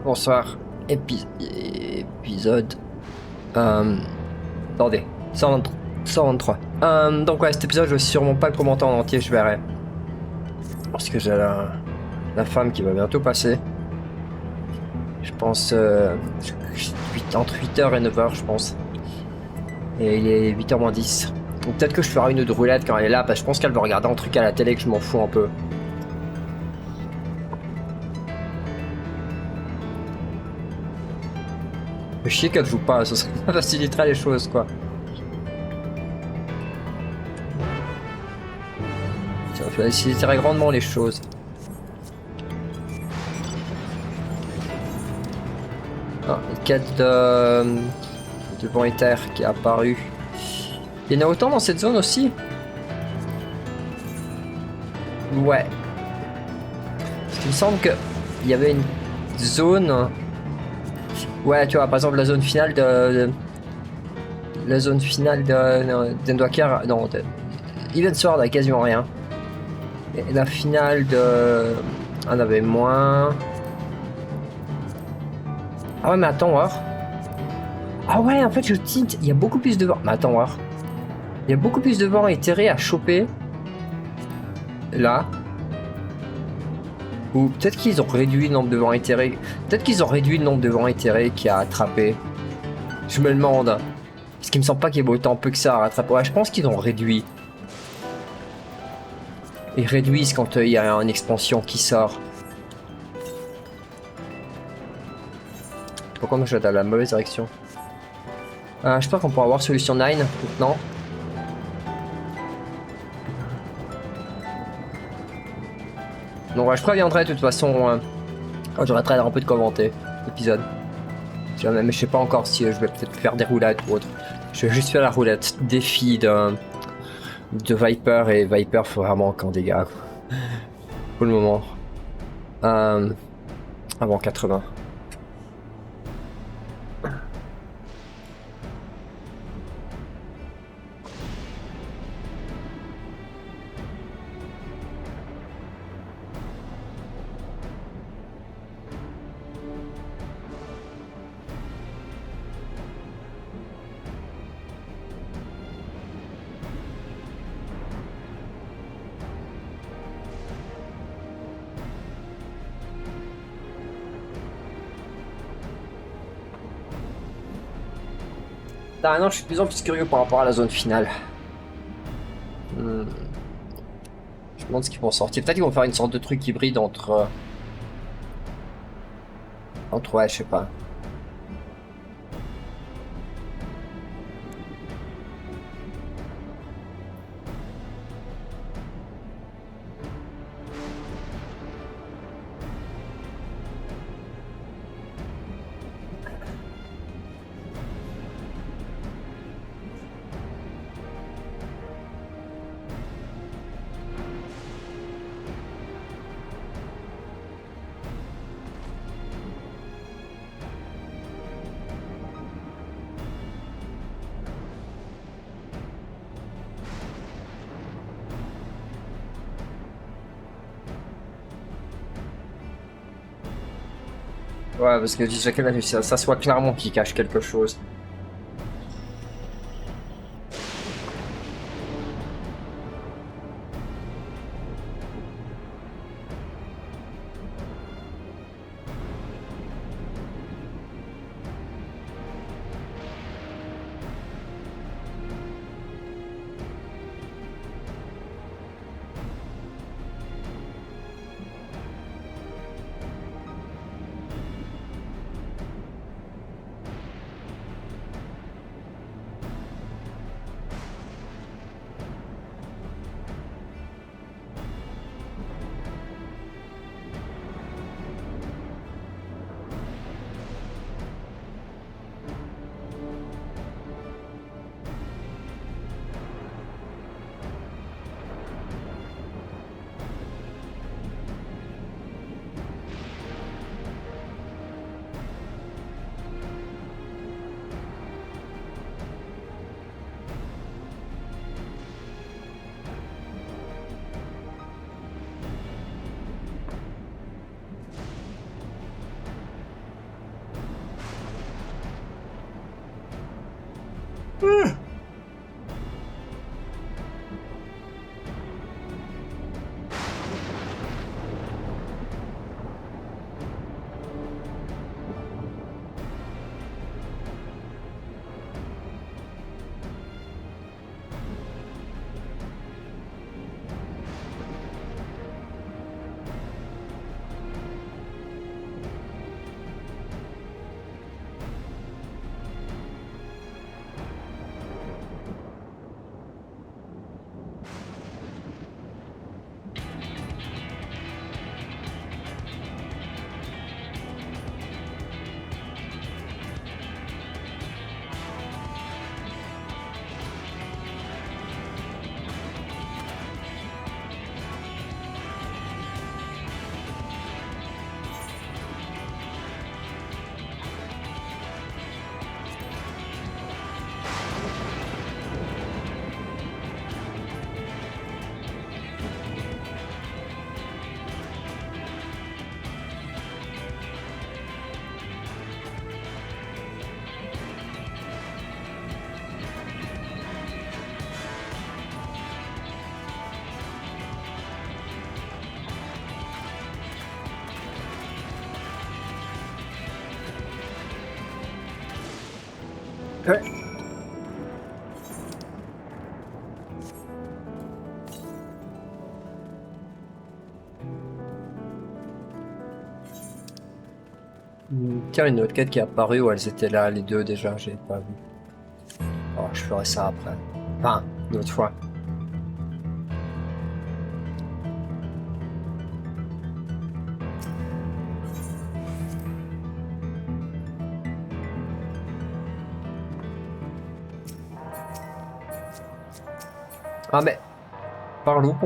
Bonsoir. Épisode. Euh, Attendez. 123. 123. Donc ouais, cet épisode, je vais sûrement pas le commenter en entier, je verrai. Parce que j'ai la femme qui va bientôt passer. Je pense entre 8h et 9h, je pense. Et il est 8h moins 10. Donc peut-être que je ferai une ou deux roulettes quand elle est là, parce que je pense qu'elle va regarder un truc à la télé que je m'en fous un peu. Je chier qu'elle joue pas, ça faciliterait les choses, quoi. Ça faciliterait grandement les choses. Ah, une quête de vent éther qui est apparue. Il y en a autant dans cette zone aussi? Ouais. Parce qu'il me semble qu'il y avait une zone... Ouais, tu vois, par exemple, la zone finale la zone finale d'Endwalker... Non, Even Sword a quasiment rien. Et la finale de... On avait moins... Ah ouais, mais attends, voir. Ah ouais, en fait, je tinte. Il y a beaucoup plus de vent. Mais attends, voir. Il y a beaucoup plus de vent éthéré à choper. Là. Ou peut-être qu'ils ont réduit le nombre de vents éthérés. Peut-être qu'ils ont réduit le nombre de vents éthérés qu'il y a à attraper. Je me demande. Parce qu'il me semble pas qu'il y ait autant peu que ça à rattraper. Ouais, je pense qu'ils ont réduit. Ils réduisent quand il y a une expansion qui sort. Pourquoi moi je vais dans la mauvaise direction? Je pense qu'on pourra avoir solution 9 maintenant. Donc ouais, je préviendrai de toute façon quand j'aurai un peu de commenter l'épisode. Mais je sais pas encore si je vais peut-être faire des roulettes ou autre. Je vais juste faire la roulette défi de Viper, et Viper faut vraiment qu'en dégâts pour le moment. Avant 80. Ah non, je suis de plus en plus curieux par rapport à la zone finale. Je me demande ce qu'ils vont sortir. Peut-être qu'ils vont faire une sorte de truc hybride entre... ouais, je sais pas. Ouais, parce que ça soit clairement qu'il cache quelque chose. Ouais. Tiens, une autre quête qui est apparue où elles étaient là, les deux déjà, j'ai pas vu. Alors je ferai ça après. Enfin, une autre fois. Ah mais, parlons.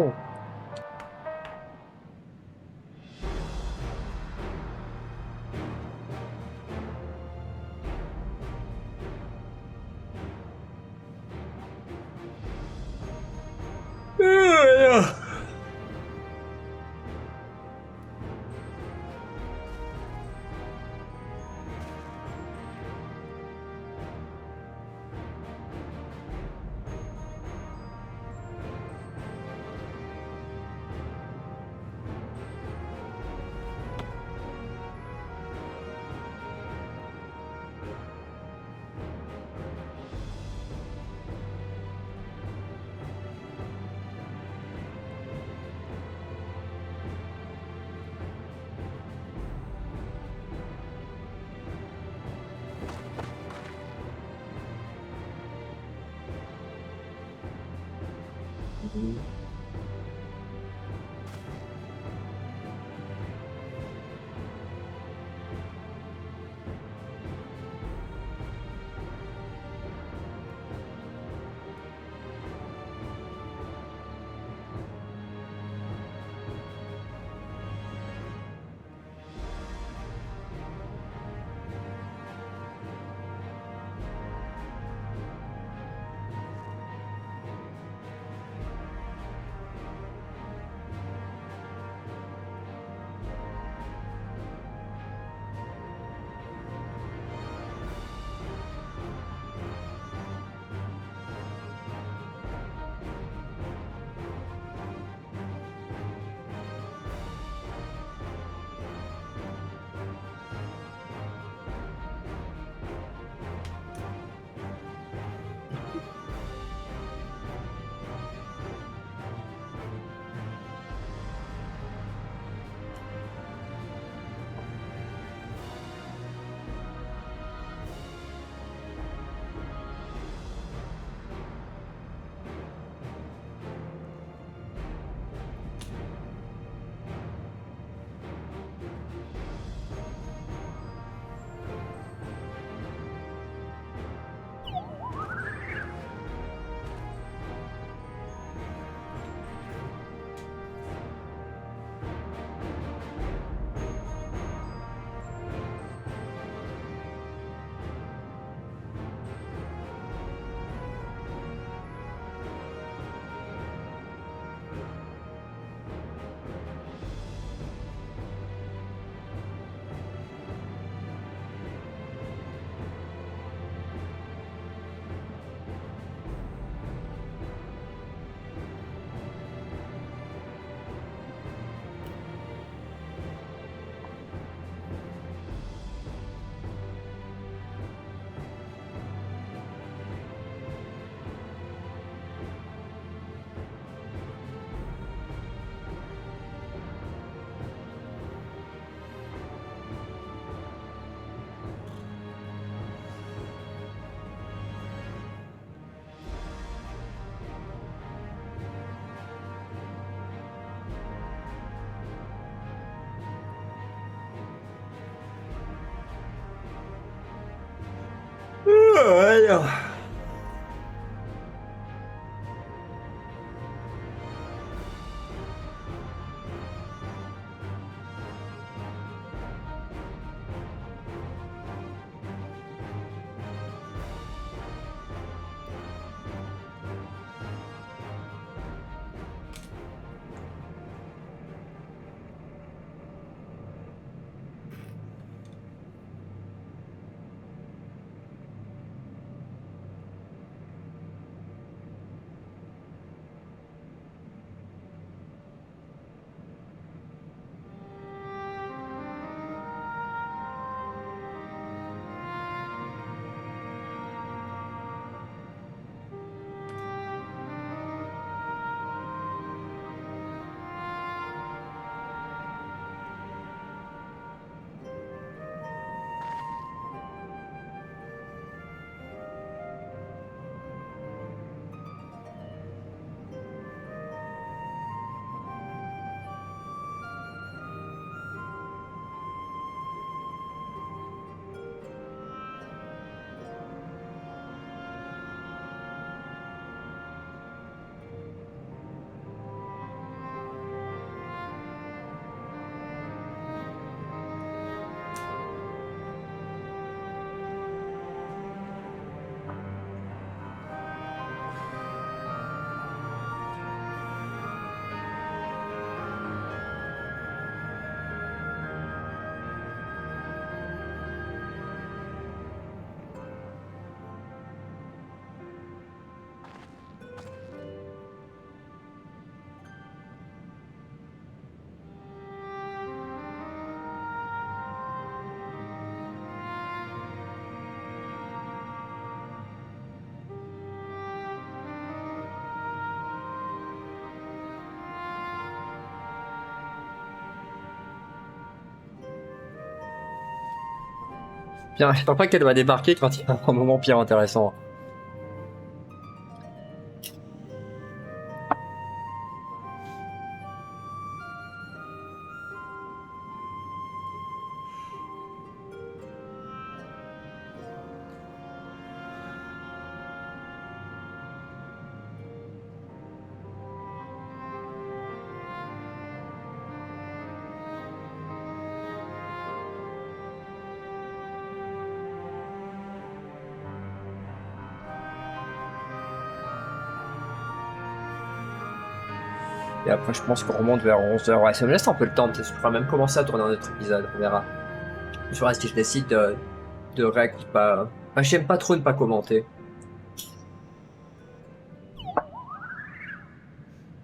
Alors. Bien, je pense pas qu'elle va débarquer quand il y a un moment pire intéressant. Et après, je pense qu'on remonte vers 11h. Ouais, ça me laisse un peu le temps. Peut-être que je pourrais même commencer à tourner un autre épisode. On verra. Je verrai si je décide de rec ou pas. Enfin, j'aime pas trop ne pas commenter.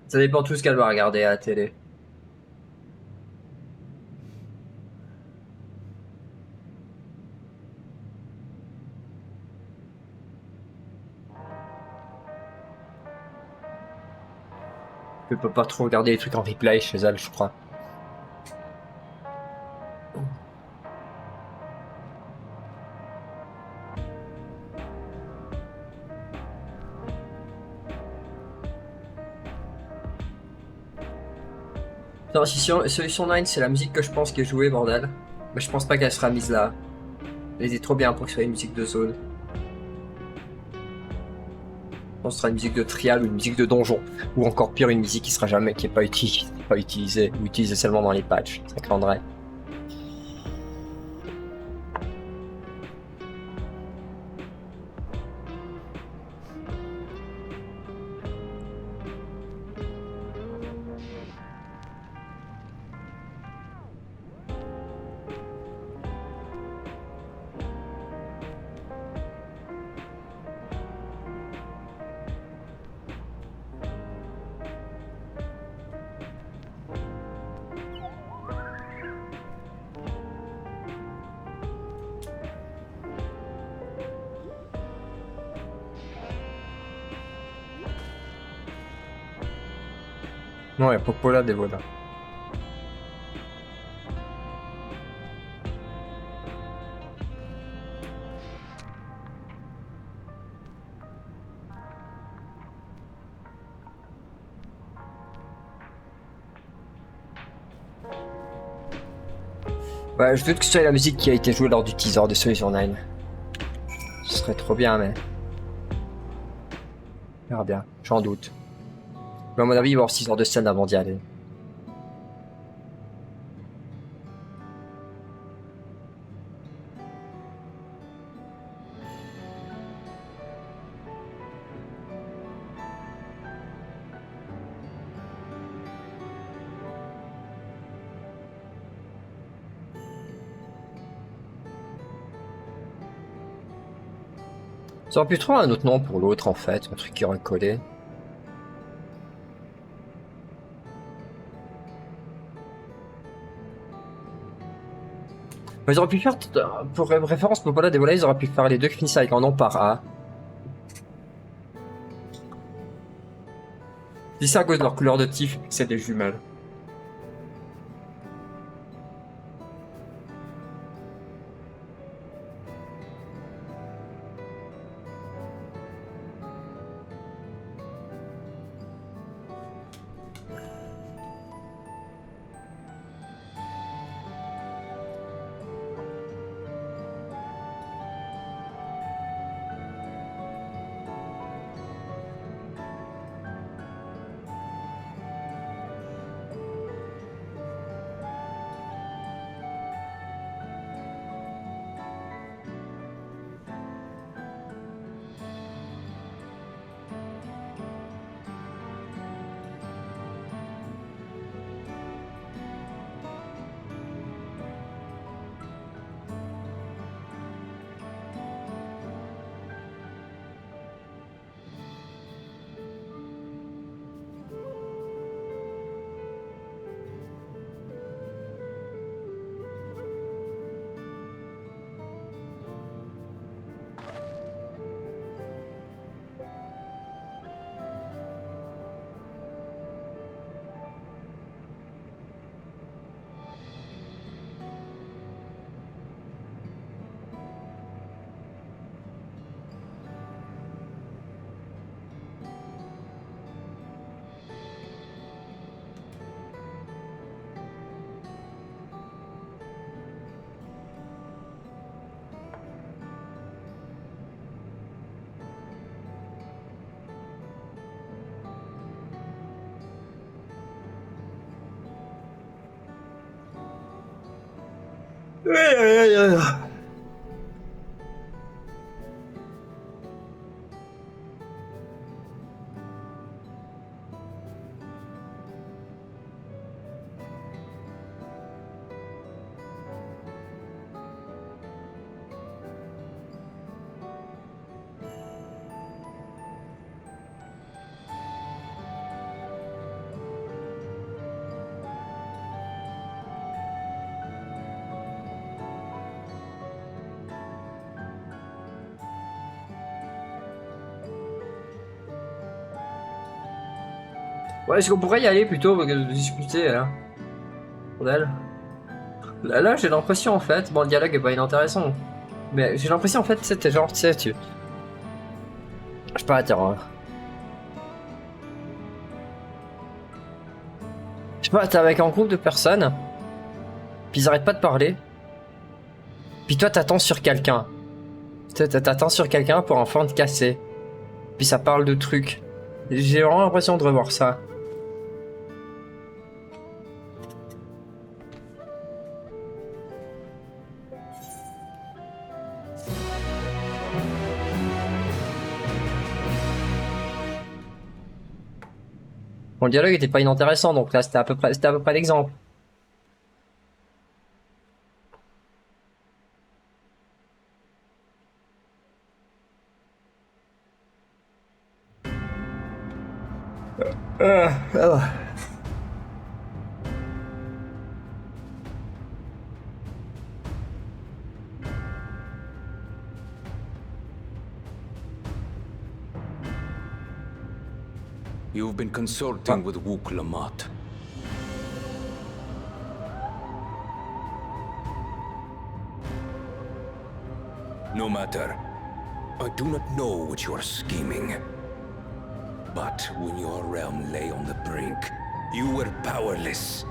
Ça dépend de tout ce qu'elle va regarder à la télé. Je peux pas trop regarder les trucs en replay chez elle, je crois. Non, si Solution 9, c'est la musique que je pense qui est jouée, bordel. Mais je pense pas qu'elle sera mise là. Elle est trop bien pour que ce soit une musique de zone. Je pense que ce sera une musique de trial ou une musique de donjon. Ou encore pire, une musique qui sera jamais, qui est pas utilisée, ou utilisée seulement dans les patchs. Ça craindrait. Non, il y a Popola des Voda. Ouais, je doute que ce soit la musique qui a été jouée lors du teaser de Solution 9. serait trop bien, mais... On verra bien, j'en doute. Mais à mon avis, il va y avoir 6 heures de scène avant d'y aller. Ça aurait pu trouver un autre nom pour l'autre en fait, un truc qui aurait collé. Mais ils auraient pu faire, pour référence pour voilà des volailles, ils auraient pu faire les deux qui finissent avec un nom par A. Si c'est à cause de leur couleur de tif, c'est des jumelles. Ouais, est-ce qu'on pourrait y aller plutôt que de discuter là? Bordel. Là j'ai l'impression en fait, bon le dialogue est pas inintéressant, mais j'ai l'impression en fait c'était genre, tu sais, je sais pas, je sais pas, t'es avec un groupe de personnes, puis ils arrêtent pas de parler, puis toi t'attends sur quelqu'un. T'attends sur quelqu'un pour enfin te casser. Puis ça parle de trucs. J'ai vraiment l'impression de revoir ça. Bon, le dialogue était pas inintéressant, donc là c'était à peu près l'exemple. Ah. You've been consulting with Wook Lamont. No matter. I do not know what you are scheming. But when your realm lay on the brink, you were powerless.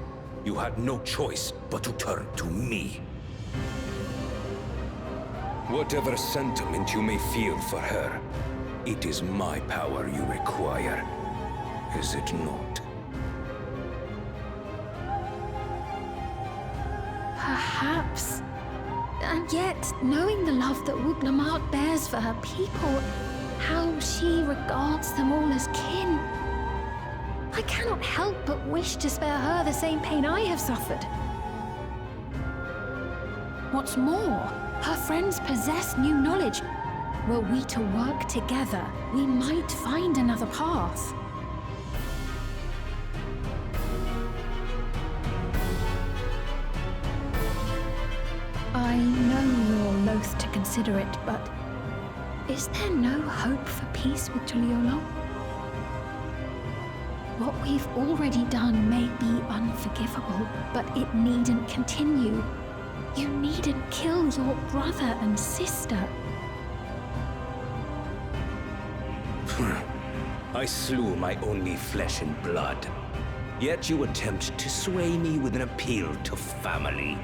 You had no choice but to turn to me. Whatever sentiment you may feel for her, it is my power you require, is it not? Perhaps. And yet, knowing the love that Wuglamart bears for her people, how she regards them all as kin, I cannot help but wish to spare her the same pain I have suffered. What's more, her friends possess new knowledge. Were we to work together, we might find another path. I know you're loath to consider it, but is there no hope for peace with Tuliolo? What we've already done may be unforgivable, but it needn't continue. You needn't kill your brother and sister. I slew my only flesh and blood. Yet you attempt to sway me with an appeal to family.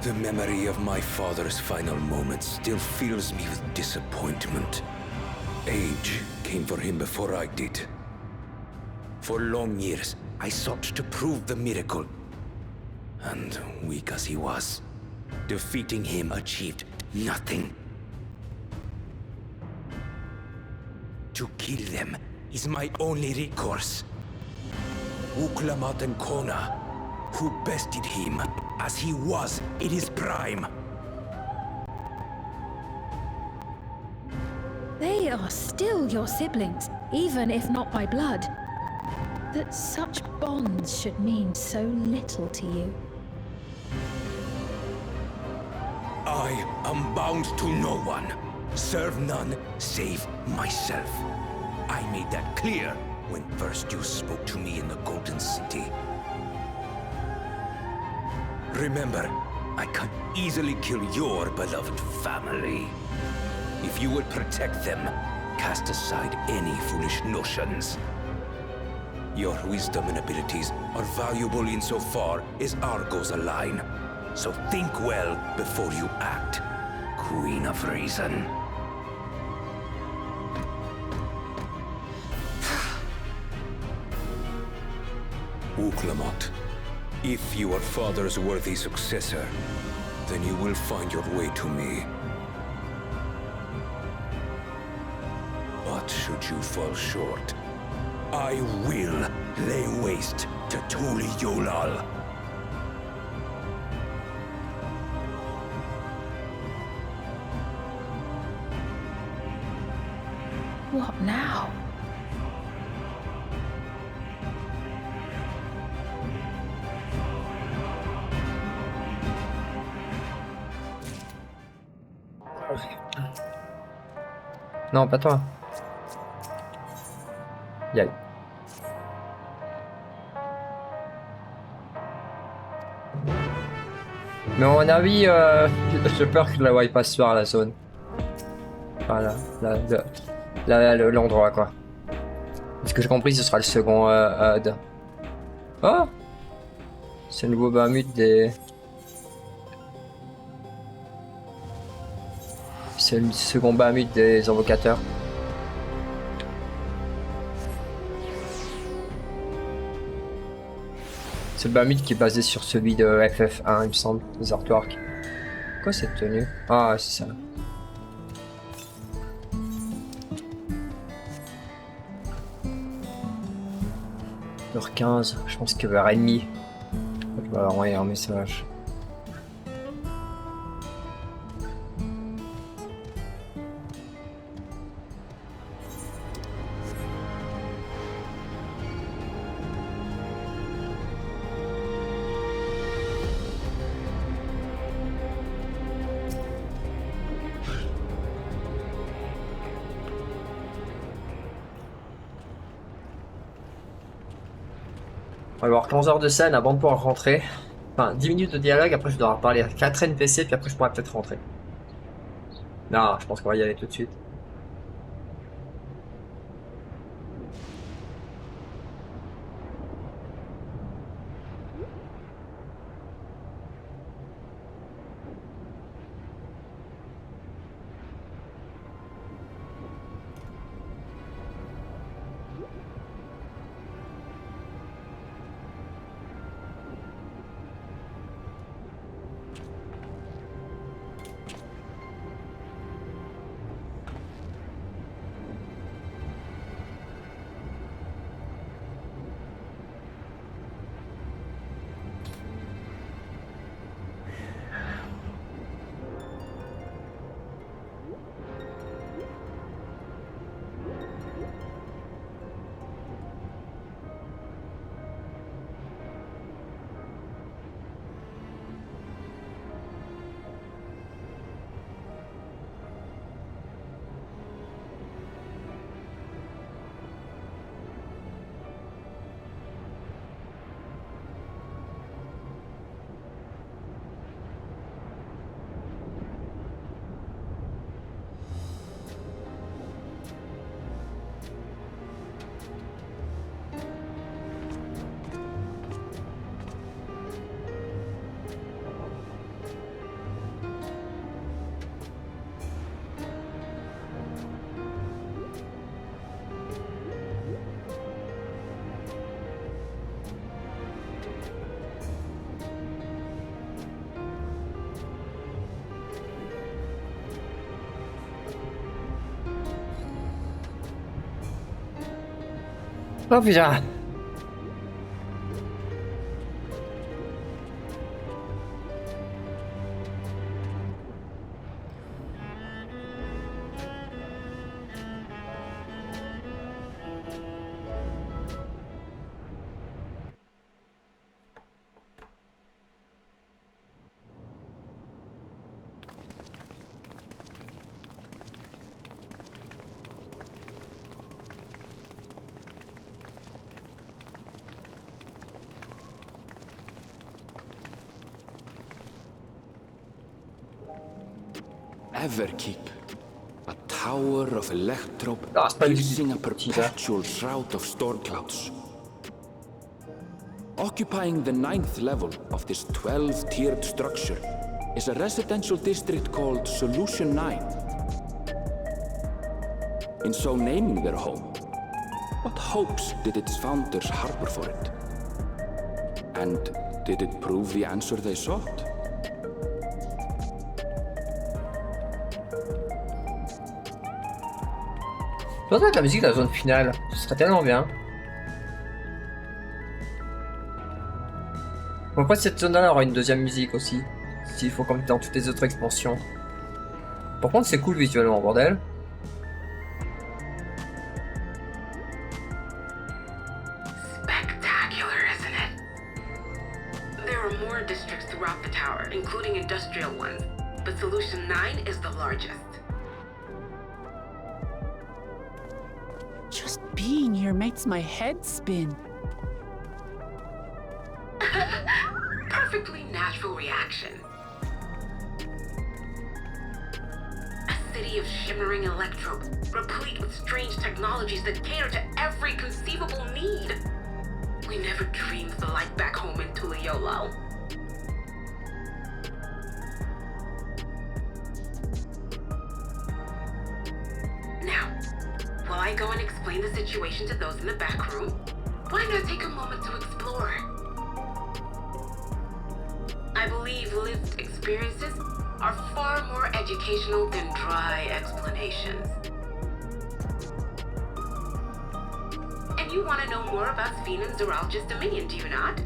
The memory of my father's final moments still fills me with disappointment. Age came for him before I did. For long years, I sought to prove the miracle. And weak as he was, defeating him achieved nothing. To kill them is my only recourse. Wuglamart and Kona, who bested him as he was in his prime. They are still your siblings, even if not by blood. That such bonds should mean so little to you. I am bound to no one. Serve none save myself. I made that clear when first you spoke to me in the Golden City. Remember, I can easily kill your beloved family. If you would protect them, cast aside any foolish notions. Your wisdom and abilities are valuable insofar as our goals align. So think well before you act, Queen of Reason. Wuglamart, if you are Father's worthy successor, then you will find your way to me. But should you fall short, I will lay waste to Tuliolal. What now? Non, pas toi. Yay. Mais à mon avis, j'ai peur que je la voie pas ce soir, la zone. Voilà, l'endroit quoi. Ce que j'ai compris, ce sera le second HUD. Oh, c'est le nouveau Bahamut des... C'est le second Bahamut des invocateurs. C'est le Bahamut qui est basé sur celui de FF1, il me semble, les artworks. Quoi cette tenue? Ah, c'est ça. Heure 15, je pense que vers ennemi. Je vais envoyer un message. On va avoir 15 heures de scène avant de pouvoir rentrer. Enfin, 10 minutes de dialogue, après je dois parler à 4 NPC, puis après je pourrai peut-être rentrer. Non, je pense qu'on va y aller tout de suite. Oh putain. Everkeep. A tower of electrope Ah, c'est pas du piercing a tout petit, là. perpetual shroud of storm clouds. Occupying the 9th level of this 12-tiered structure is a residential district called Solution 9. In so naming their home, what hopes did its founders harbor for it? And did it prove the answer they sought? Je pense que la musique de la zone finale, ce serait tellement bien. Pourquoi cette zone-là aura une deuxième musique aussi? S'il faut comme dans toutes les autres expansions. Par contre, c'est cool visuellement, bordel. Spectacular, isn't it? There are more districts throughout the tower, including industrial ones, but Solution 9 is the largest. Just being here makes my head spin. Perfectly natural reaction. A city of shimmering electrope, replete with strange technologies that cater to every conceivable need. We never dreamed the light back home in Tuliolo. Now, while I go and explain the situation to those in the back room, why not take a moment to explore? I believe lived experiences are far more educational than dry explanations. And you want to know more about Sphene and Zoologist Dominion, do you not?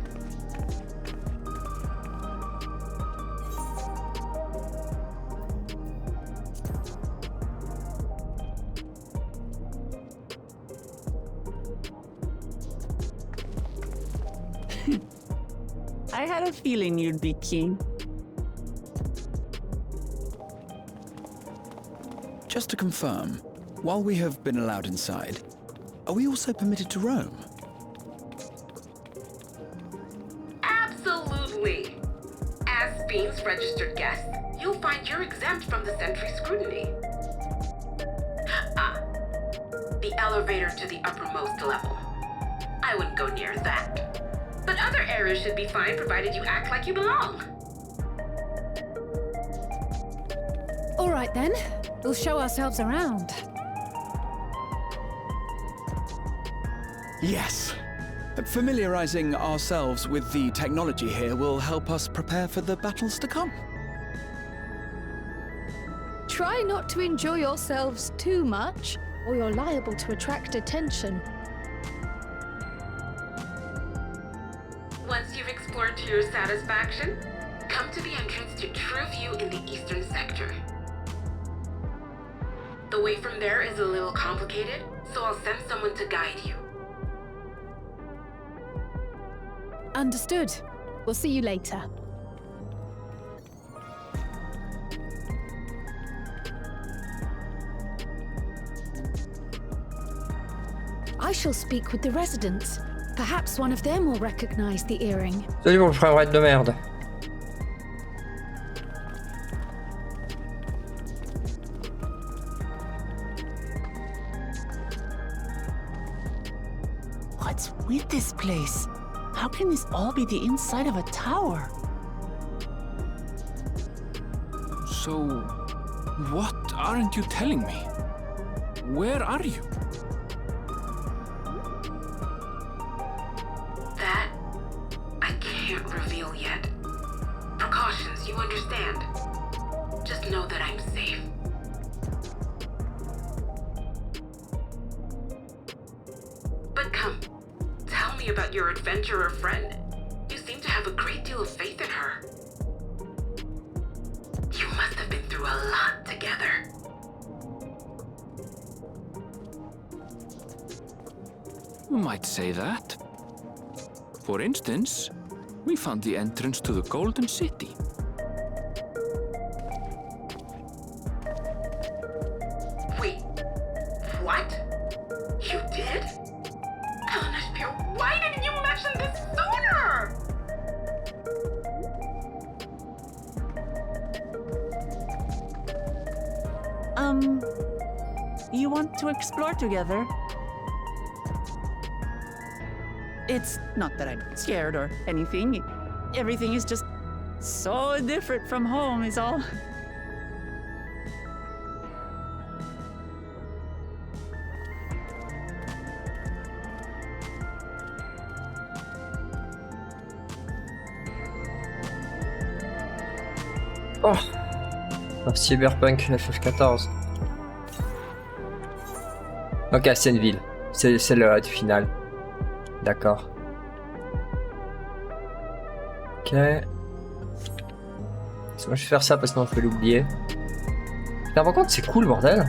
I had a feeling you'd be keen. Just to confirm, while we have been allowed inside, are we also permitted to roam? Absolutely. As Sphene's registered guest, you'll find you're exempt from the sentry scrutiny. Ah, the elevator to the uppermost level. I wouldn't go near that. But other areas should be fine provided you act like you belong. All right then, we'll show ourselves around. Yes. Familiarizing ourselves with the technology here will help us prepare for the battles to come. Try not to enjoy yourselves too much, or you're liable to attract attention. Once you've explored to your satisfaction, come to the entrance to True View in the eastern sector. The way from there is a little complicated, so I'll send someone to guide you. Understood. We'll see you later. I shall speak with the residents. Perhaps one of them will recognize the earring. Salut mon frère de merde. What's with this place? How can this all be the inside of a tower? So, what aren't you telling me? Where are you? That, I can't reveal yet. Precautions, you understand. Just know that I'm safe. But come, your adventurer friend. You seem to have a great deal of faith in her. You must have been through a lot together. You might say that. For instance, we found the entrance to the Golden City. Wait, what? You did? Elnashpir, why didn't you mention this sooner? You want to explore together? It's not that I'm scared or anything. Everything is just so different from home is all. Oh, Cyberpunk FF14. Ok, c'est une ville. C'est le HUD final. D'accord. Ok. Moi je vais faire ça parce que sinon je vais l'oublier. Putain, par contre c'est cool bordel.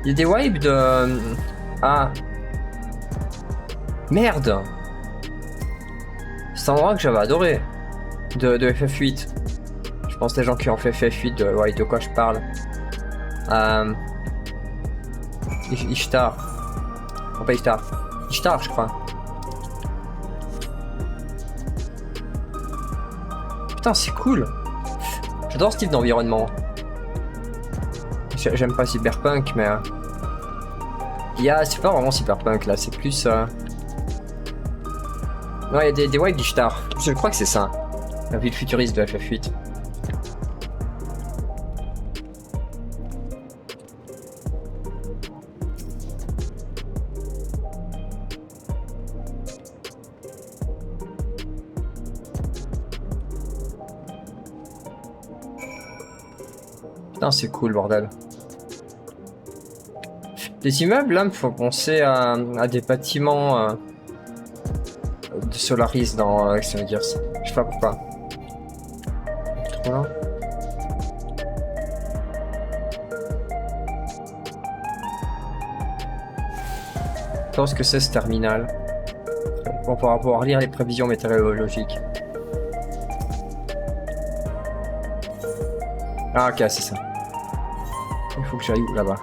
Il y a des vibes de... Ah. Merde. C'est un endroit que j'avais adoré. De FF8. Je pense les gens qui ont fait FF8 de quoi je parle. Ishtar. Non pas Ishtar. Ishtar je crois. Putain c'est cool. J'adore ce type d'environnement. J'aime pas Cyberpunk mais... c'est pas vraiment Cyberpunk là, c'est plus... Non, il y a des vibes d'Ishtar. Je crois que c'est ça. La ville futuriste de FF8. Putain, c'est cool, bordel. Les immeubles, là, me font penser à des bâtiments de Solaris dans XIV. Je sais pas pourquoi. Trop là. Je pense que c'est ce terminal. On pourra pouvoir lire les prévisions météorologiques. Ah ok, c'est ça. Il faut que j'aille là-bas.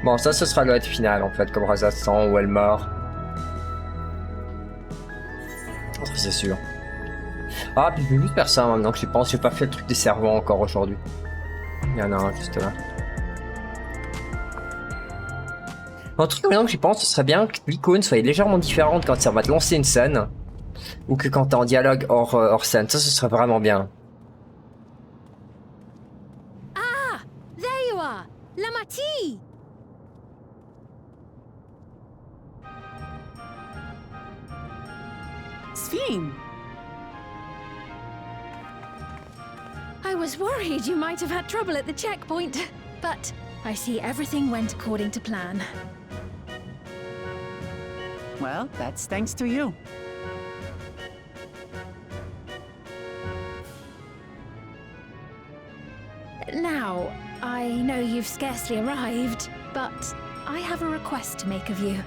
Bon, ça ce sera le HUD final en fait, comme Razastan ou Elmore. C'est sûr. Ah, puis je vais juste faire ça maintenant que j'y pense. J'ai pas fait le truc des servants encore aujourd'hui. Il y en a un juste là. Un truc maintenant que j'y pense, ce serait bien que l'icône soit légèrement différente quand ça va te lancer une scène. Ou que quand t'es en dialogue hors scène. Ça, ce serait vraiment bien. Ah! There you are! Lamati! Sphene! I was worried you might have had trouble at the checkpoint, but I see everything went according to plan. Well, that's thanks to you. Now, I know you've scarcely arrived, but I have a request to make of you.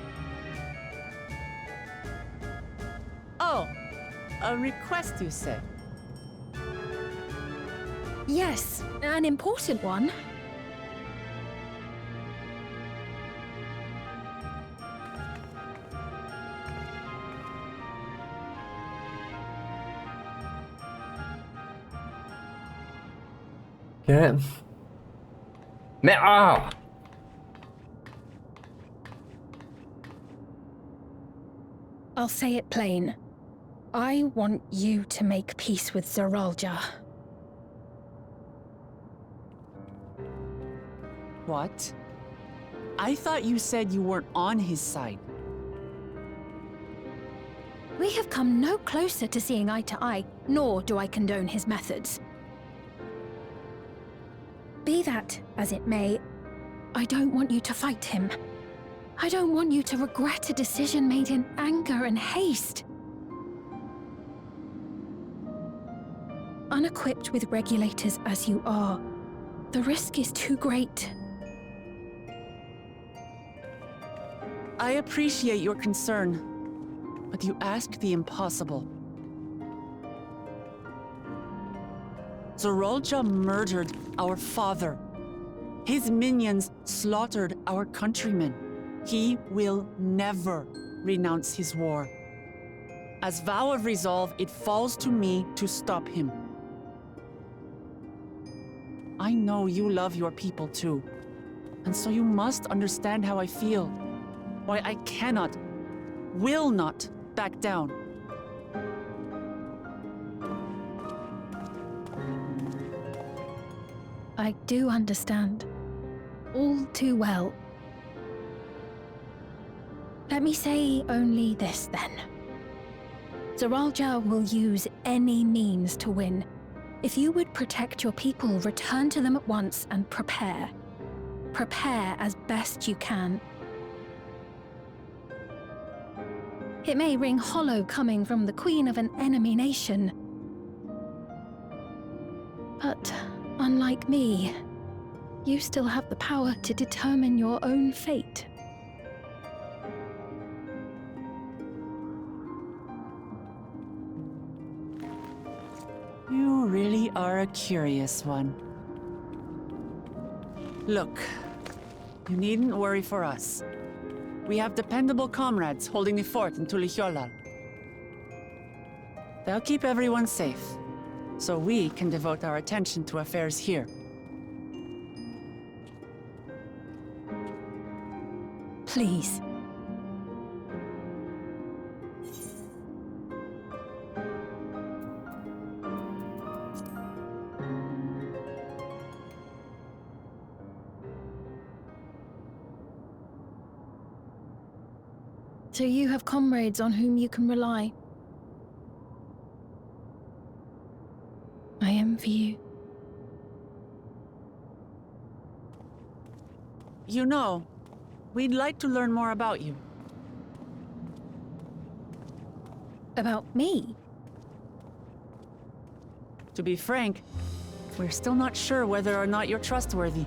Oh, a request you said. Yes, an important one. Ok. Mais ah! I'll say it plain. I want you to make peace with Zeralja. What? I thought you said you weren't on his side. We have come no closer to seeing eye to eye, nor do I condone his methods. Be that as it may, I I don't want you to fight him. I don't want you to regret a decision made in anger and haste. Unequipped with regulators as you are, the risk is too great. I appreciate your concern, but you ask the impossible. Zorolja murdered our father. His minions slaughtered our countrymen. He will never renounce his war. As vow of resolve, it falls to me to stop him. I know you love your people too, and so you must understand how I feel. Why I cannot, will not back down. I do understand. All too well. Let me say only this then. Zoralja will use any means to win. If you would protect your people, return to them at once and prepare. Prepare as best you can. It may ring hollow coming from the queen of an enemy nation. But unlike me, you still have the power to determine your own fate. You really are a curious one. Look, you needn't worry for us. We have dependable comrades holding the fort in Tulihyolal. They'll keep everyone safe, so we can devote our attention to affairs here. Please. So you have comrades on whom you can rely. I envy you. You know, we'd like to learn more about you. About me? To be frank, we're still not sure whether or not you're trustworthy.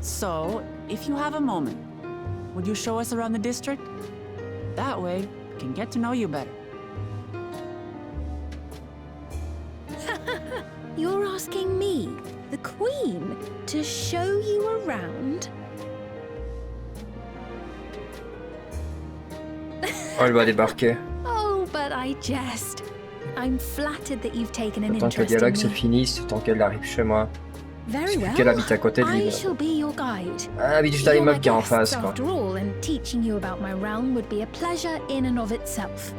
So, if you have a moment, would you show us around the district? That way, we can get to know you better. You're asking me, the Queen, to show you around? Oh, elle va débarquer. Oh, but I jest. I'm flattered that you've taken an Tant que le interest in dialogue se me. finisse, tant qu'elle arrive chez moi. Very well. Qu'elle habite à côté de lui. I shall be your guide. Elle habite juste à You're my l'immeuble qui est en guest, face, quoi. after all, and teaching you about my realm would be a pleasure in and of itself.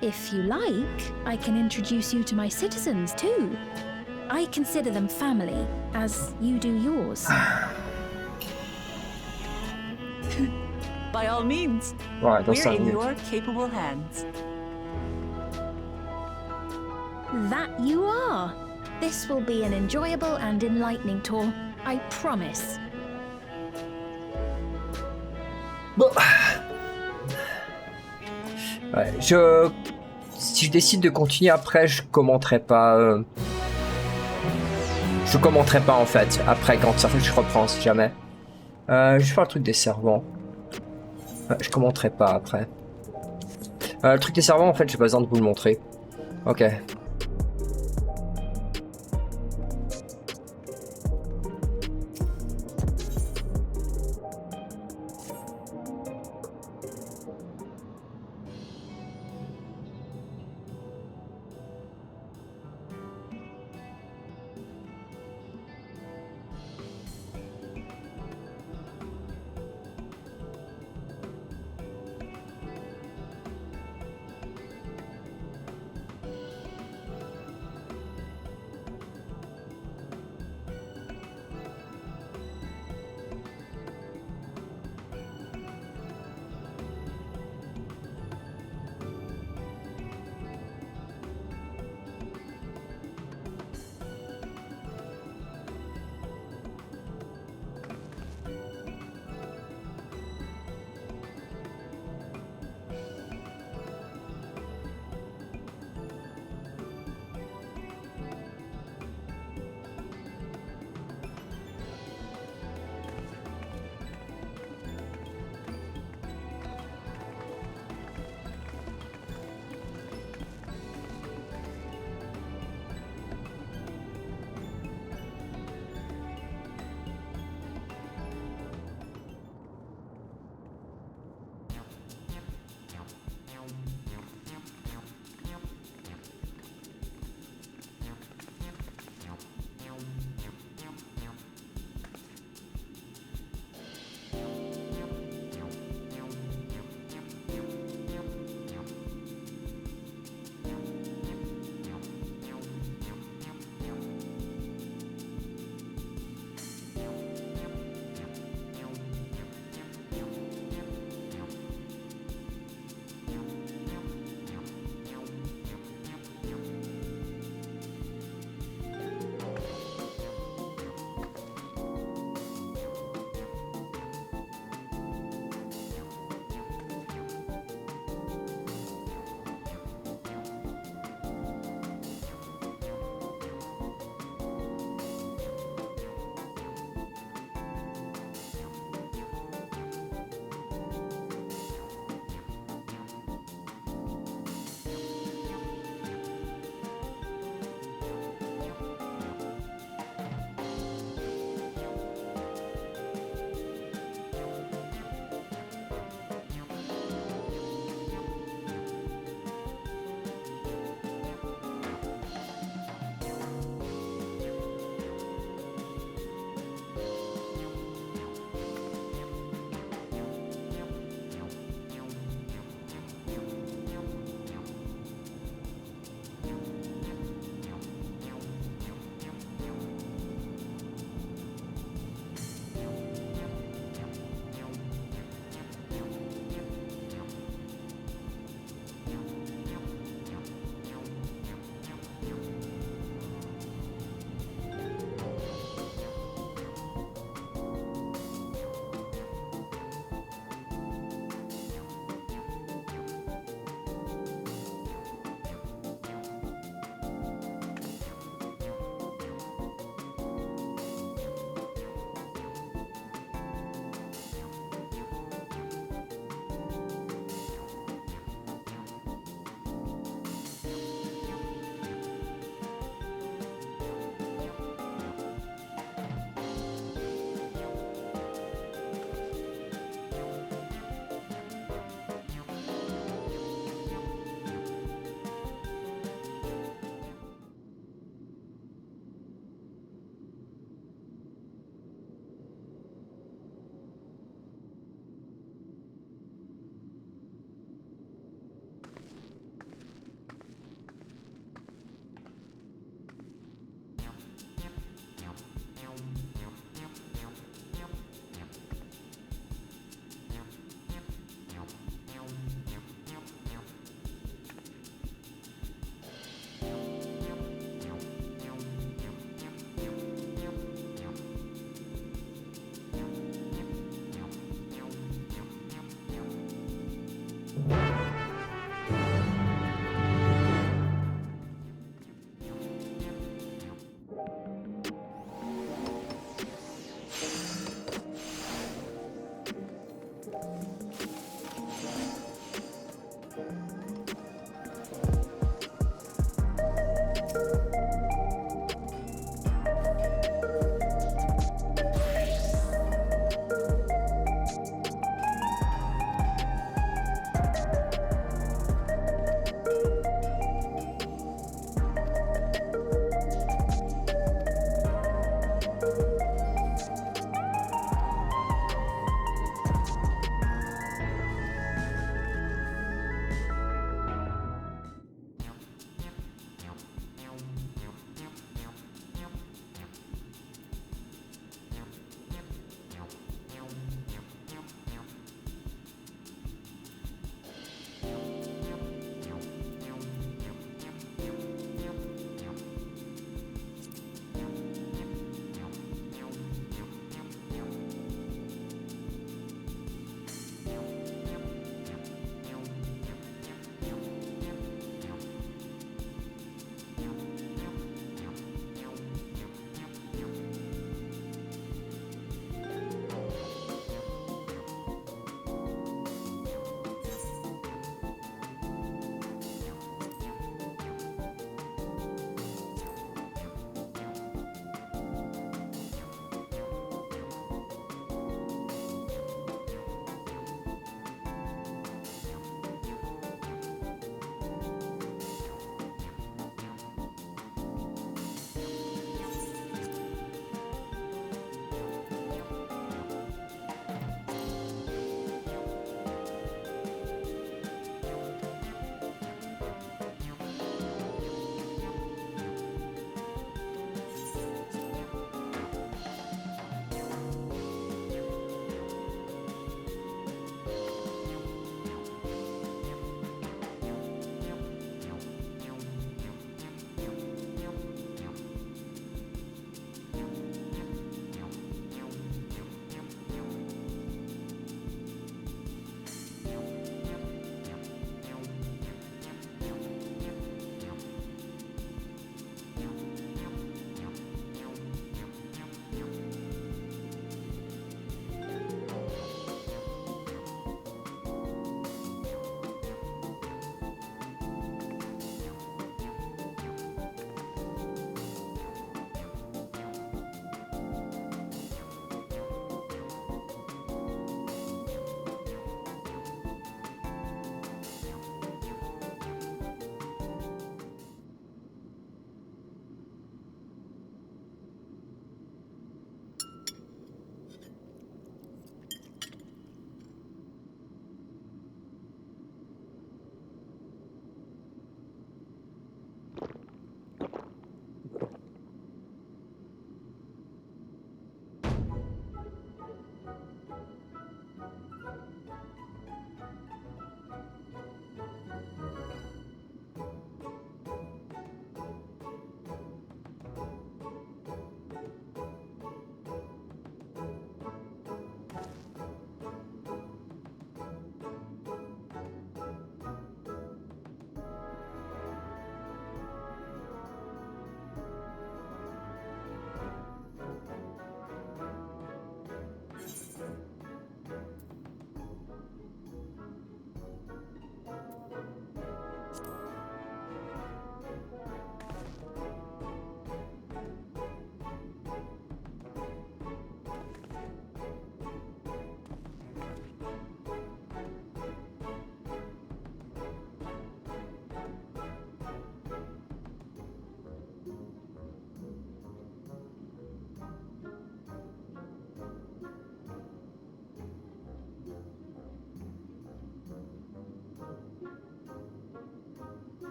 If you like, I can introduce you to my citizens too. I consider them family, as you do yours. By all means, Ouais, dans we're 5 in minutes. your capable hands. That you are. This will be an enjoyable and enlightening tour, I promise. Bon. Ouais, si je décide de continuer après, je commenterai pas. Je commenterai pas en fait. Après, quand ça fait, je reprends si jamais. Je vais faire le truc des servants. Ouais, je commenterai pas après. Le truc des servants, en fait, j'ai pas besoin de vous le montrer. Ok.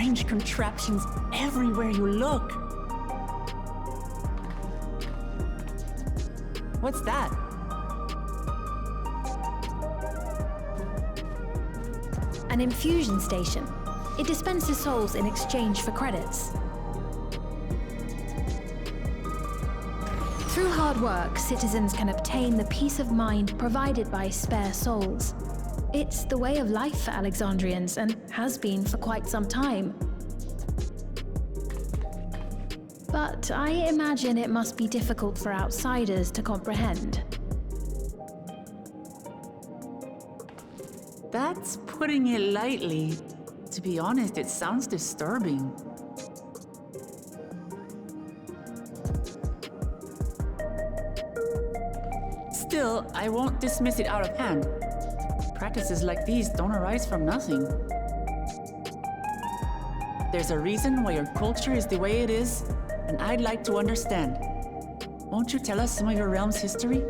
Strange contraptions everywhere you look. What's that? An infusion station. It dispenses souls in exchange for credits. Through hard work, citizens can obtain the peace of mind provided by spare souls. It's the way of life for Alexandrians and has been for quite some time. But I imagine it must be difficult for outsiders to comprehend. That's putting it lightly. To be honest, it sounds disturbing. Still, I won't dismiss it out of hand. Practices like these don't arise from nothing. There's a reason why your culture is the way it is, and I'd like to understand. Won't you tell us some of your realm's history?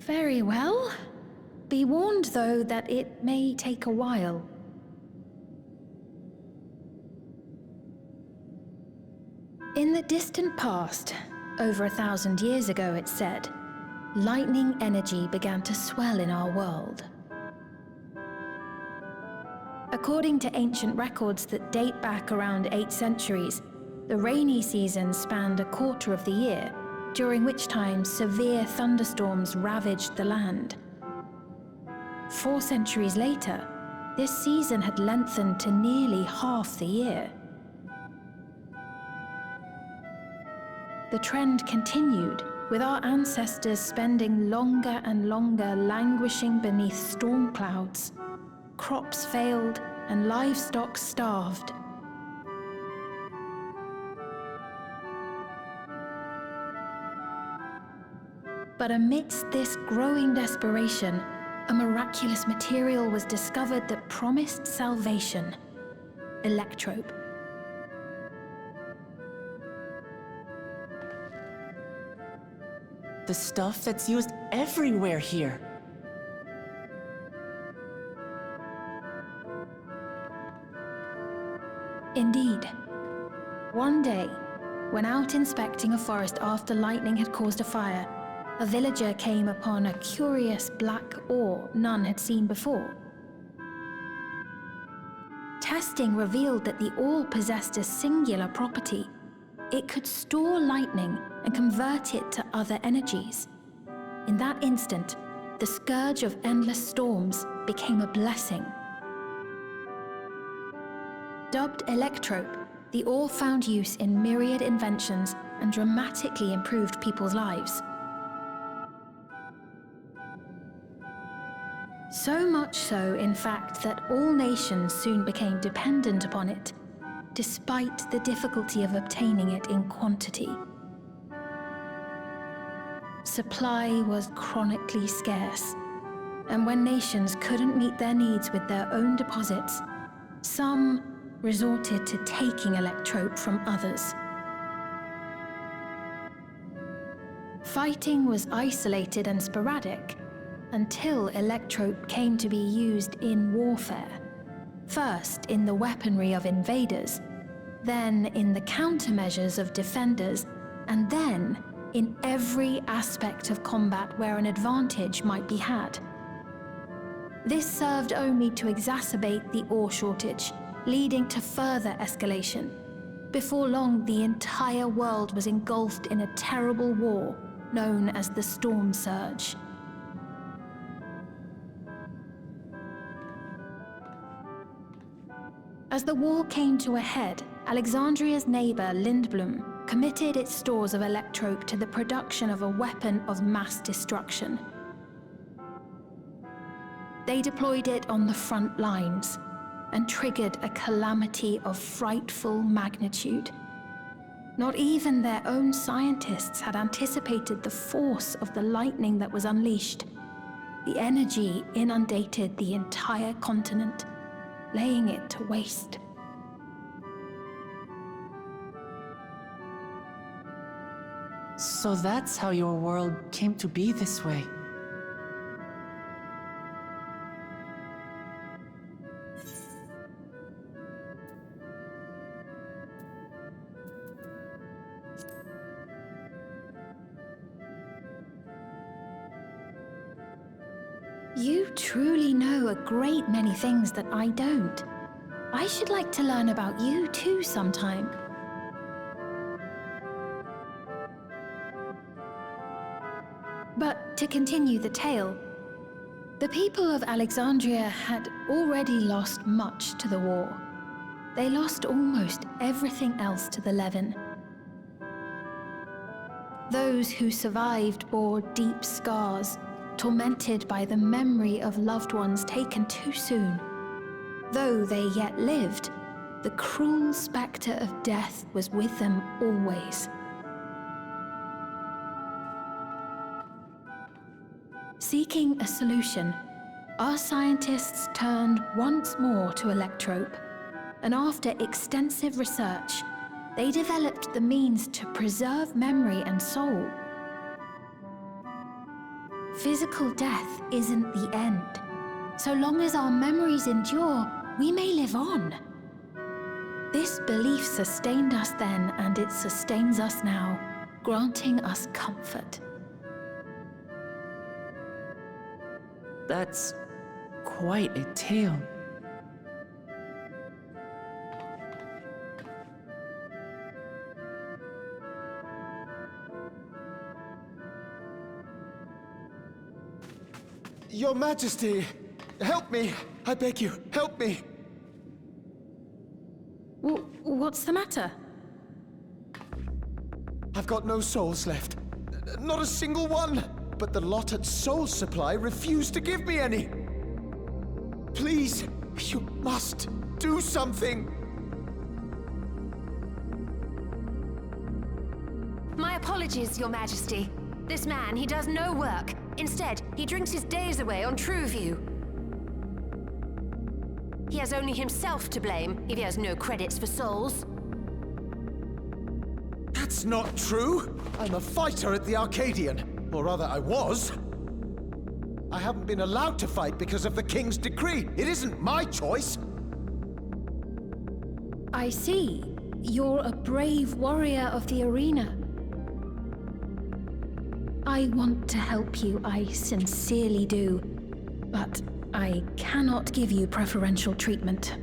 Very well. Be warned, though, that it may take a while. In the distant past, over 1,000 years ago, it's said, lightning energy began to swell in our world. According to ancient records that date back around 8 centuries, the rainy season spanned a quarter of the year, during which time severe thunderstorms ravaged the land. 4 centuries later, this season had lengthened to nearly half the year. The trend continued, with our ancestors spending longer and longer languishing beneath storm clouds. Crops failed and livestock starved. But amidst this growing desperation, a miraculous material was discovered that promised salvation: electrope. The stuff that's used everywhere here. Indeed. One day, when out inspecting a forest after lightning had caused a fire, a villager came upon a curious black ore none had seen before. Testing revealed that the ore possessed a singular property. It could store lightning and convert it to other energies. In that instant, the scourge of endless storms became a blessing. Dubbed electrope, the ore found use in myriad inventions and dramatically improved people's lives. So much so, in fact, that all nations soon became dependent upon it, despite the difficulty of obtaining it in quantity. Supply was chronically scarce, and when nations couldn't meet their needs with their own deposits, some resorted to taking electrope from others. Fighting was isolated and sporadic until electrope came to be used in warfare. First in the weaponry of invaders, then in the countermeasures of defenders, and then in every aspect of combat where an advantage might be had. This served only to exacerbate the ore shortage, leading to further escalation. Before long, the entire world was engulfed in a terrible war known as the Storm Surge. As the war came to a head, Alexandria's neighbor Lindblum committed its stores of electrope to the production of a weapon of mass destruction. They deployed it on the front lines and triggered a calamity of frightful magnitude. Not even their own scientists had anticipated the force of the lightning that was unleashed. The energy inundated the entire continent, laying it to waste. So that's how your world came to be this way. You truly know a great many things that I don't. I should like to learn about you too sometime. But to continue the tale, the people of Alexandria had already lost much to the war. They lost almost everything else to the Levin. Those who survived bore deep scars, tormented by the memory of loved ones taken too soon. Though they yet lived, the cruel spectre of death was with them always. Seeking a solution, our scientists turned once more to electrope, and after extensive research, they developed the means to preserve memory and soul. Physical death isn't the end. So long as our memories endure, we may live on. This belief sustained us then, and it sustains us now, granting us comfort. That's quite a tale. Your Majesty, help me! I beg you, help me! What's the matter? I've got no souls left. Not a single one! But the lot at Soul Supply refused to give me any! Please, you must do something! My apologies, Your Majesty. This man, he does no work. Instead, he drinks his days away on Trueview. He has only himself to blame if he has no credits for souls. That's not true! I'm a fighter at the Arcadian. Or rather, I was. I haven't been allowed to fight because of the King's decree. It isn't my choice. I see. You're a brave warrior of the arena. I want to help you, I sincerely do. But I cannot give you preferential treatment.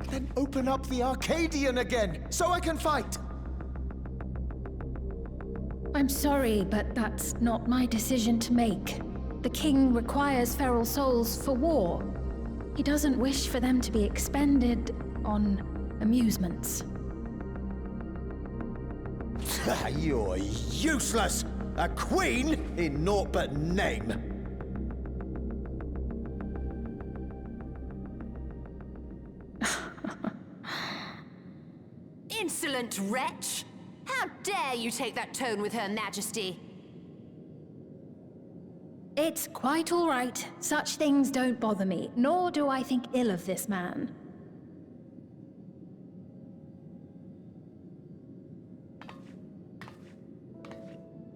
Then open up the Arcadian again, so I can fight! I'm sorry, but that's not my decision to make. The king requires feral souls for war. He doesn't wish for them to be expended on amusements. You're useless! A queen in naught but name! Insolent wretch! How dare you take that tone with Her Majesty? It's quite all right. Such things don't bother me, nor do I think ill of this man.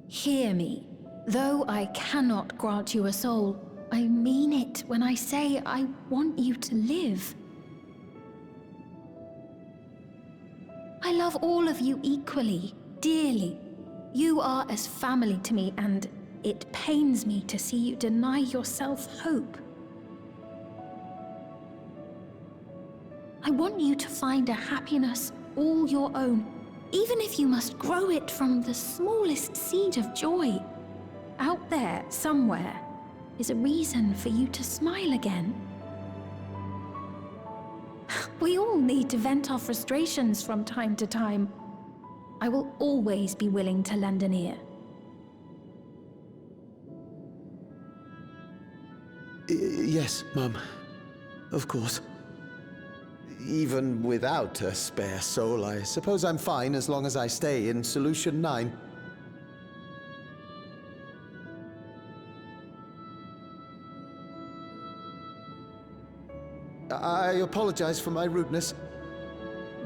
Hear me. Though I cannot grant you a soul, I mean it when I say I want you to live. I love all of you equally, dearly. You are as family to me, and it pains me to see you deny yourself hope. I want you to find a happiness all your own, even if you must grow it from the smallest seed of joy. Out there, somewhere, is a reason for you to smile again. We all need to vent our frustrations from time to time. I will always be willing to lend an ear. Yes, Mum. Of course. Even without a spare soul, I suppose I'm fine as long as I stay in Solution 9. I apologize for my rudeness.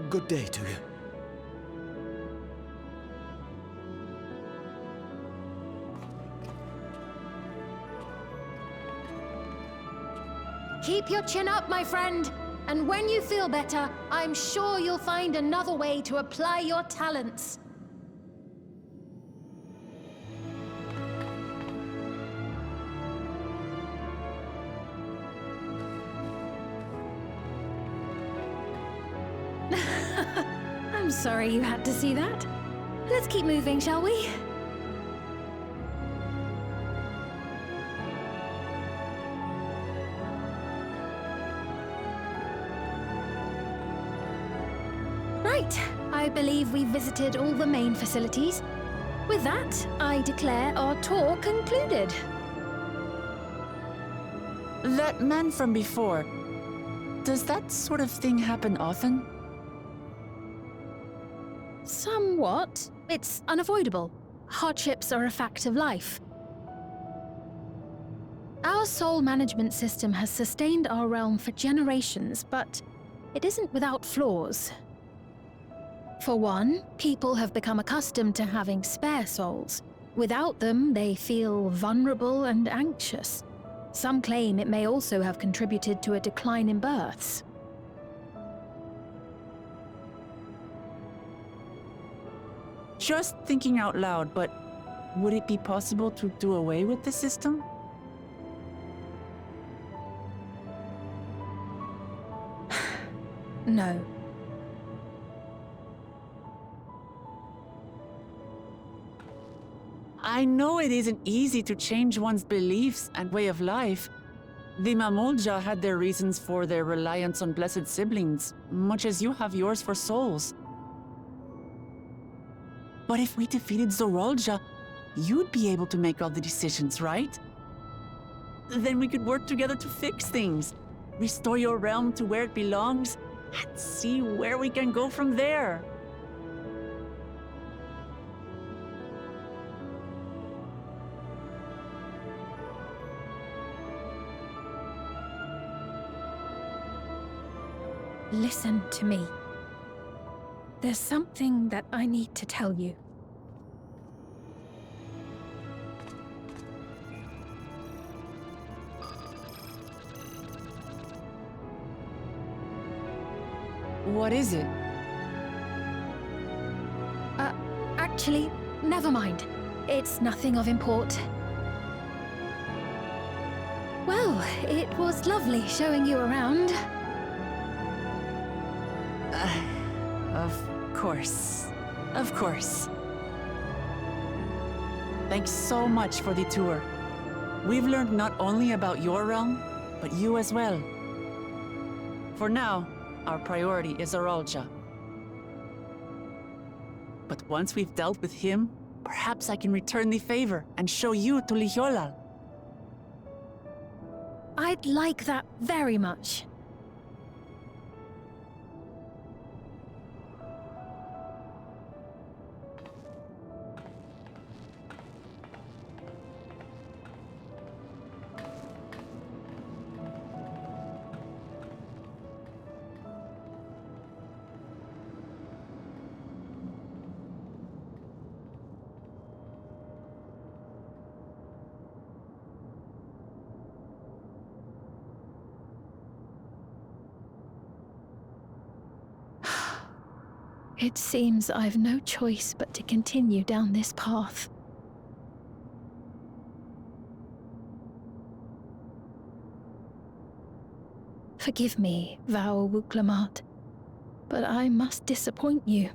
Good day to you. Keep your chin up, my friend. And when you feel better, I'm sure you'll find another way to apply your talents. I'm sorry you had to see that. Let's keep moving, shall we? Right, I believe we've visited all the main facilities. With that, I declare our tour concluded. That man from before, does that sort of thing happen often? Somewhat. It's unavoidable. Hardships are a fact of life. Our soul management system has sustained our realm for generations, but it isn't without flaws. For one, people have become accustomed to having spare souls. Without them, they feel vulnerable and anxious. Some claim it may also have contributed to a decline in births. Just thinking out loud, but would it be possible to do away with the system? No. I know it isn't easy to change one's beliefs and way of life. The Mamolja had their reasons for their reliance on blessed siblings, much as you have yours for souls. But if we defeated Zorolja, you'd be able to make all the decisions, right? Then we could work together to fix things, restore your realm to where it belongs, and see where we can go from there. Listen to me. There's something that I need to tell you. What is it? Actually, never mind. It's nothing of import. Well, it was lovely showing you around. Of course. Of course. Thanks so much for the tour. We've learned not only about your realm, but you as well. For now, our priority is Zorolja. But once we've dealt with him, perhaps I can return the favor and show you to Lihiolal. I'd like that very much. It seems I've no choice but to continue down this path. Forgive me, Vau Wuklamat, but I must disappoint you.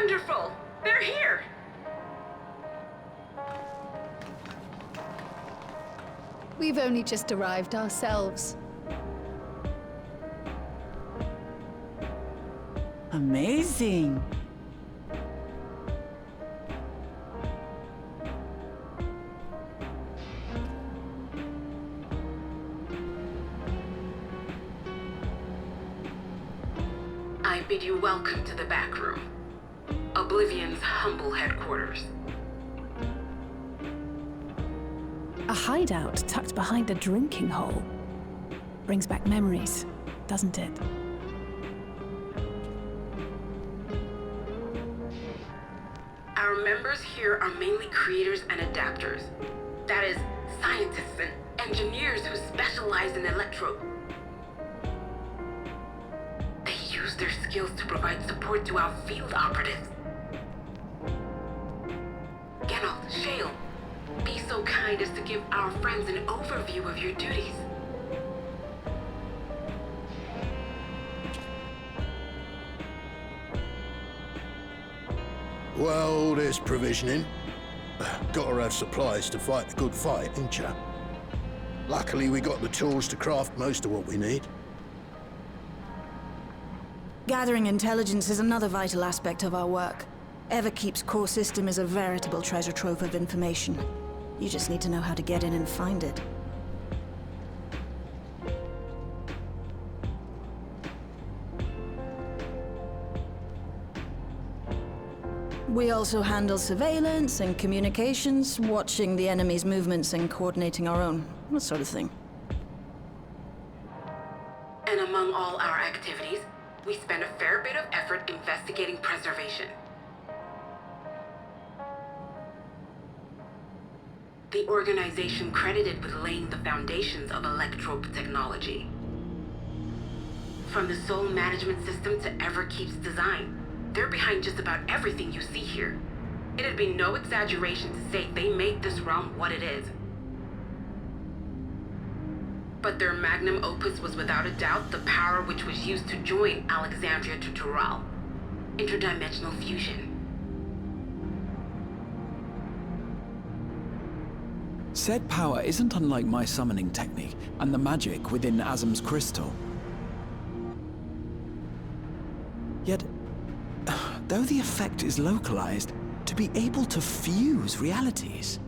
Wonderful! They're here! We've only just arrived ourselves. Amazing. I bid you welcome to the back room. Oblivion's humble headquarters. A hideout tucked behind a drinking hole. Brings back memories, doesn't it? Our members here are mainly creators and adapters. That is, scientists and engineers who specialize in electro. They use their skills to provide support to our field operatives. Geralt, Shale, be so kind as to give our friends an overview of your duties. Well, there's provisioning. Gotta have supplies to fight the good fight, ain't ya? Luckily, we got the tools to craft most of what we need. Gathering intelligence is another vital aspect of our work. Everkeep's core system is a veritable treasure trove of information. You just need to know how to get in and find it. We also handle surveillance and communications, watching the enemy's movements and coordinating our own, that sort of thing. And among all our activities, we spend a fair bit of effort investigating preservation. The organization credited with laying the foundations of electrope technology. From the soul management system to Everkeep's design, they're behind just about everything you see here. It'd be no exaggeration to say they made this realm what it is. But their magnum opus was without a doubt the power which was used to join Alexandria to Tural. Interdimensional fusion. Said power isn't unlike my summoning technique and the magic within Azam's crystal. Yet, though the effect is localized, to be able to fuse realities.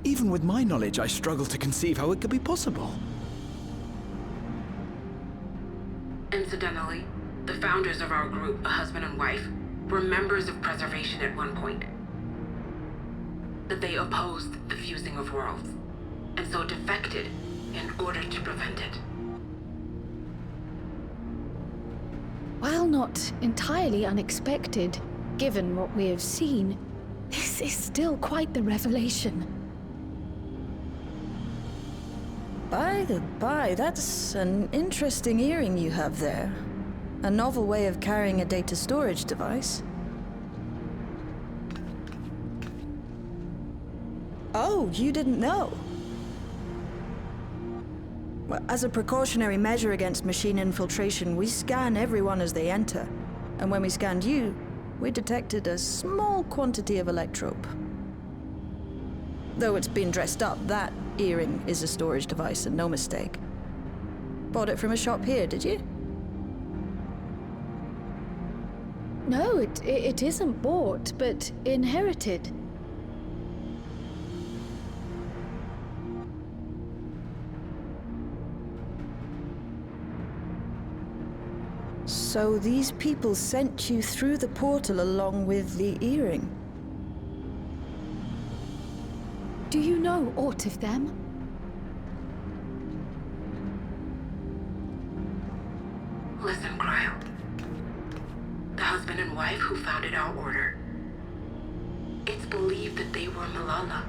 Even with my knowledge, I struggle to conceive how it could be possible. Incidentally, the founders of our group, a husband and wife, were members of preservation at one point. That they opposed the fusing of worlds, and so defected in order to prevent it. While not entirely unexpected, given what we have seen, this is still quite the revelation. By the by, that's an interesting earring you have there. A novel way of carrying a data storage device. Oh, you didn't know? Well, as a precautionary measure against machine infiltration, we scan everyone as they enter. And when we scanned you, we detected a small quantity of electrope. Though it's been dressed up, that earring is a storage device and no mistake. Bought it from a shop here, did you? No, it isn't bought, but inherited. So these people sent you through the portal along with the earring? Do you know aught of them? Listen, Cryo. The husband and wife who founded our order. It's believed that they were Malala.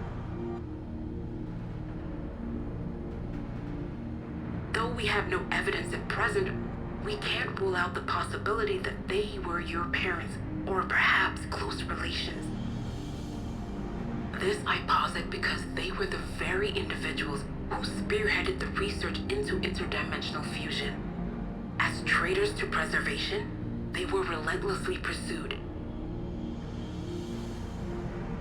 Though we have no evidence at present, we can't rule out the possibility that they were your parents, or perhaps close relations. This I posit because they were the very individuals who spearheaded the research into interdimensional fusion. As traitors to preservation, they were relentlessly pursued,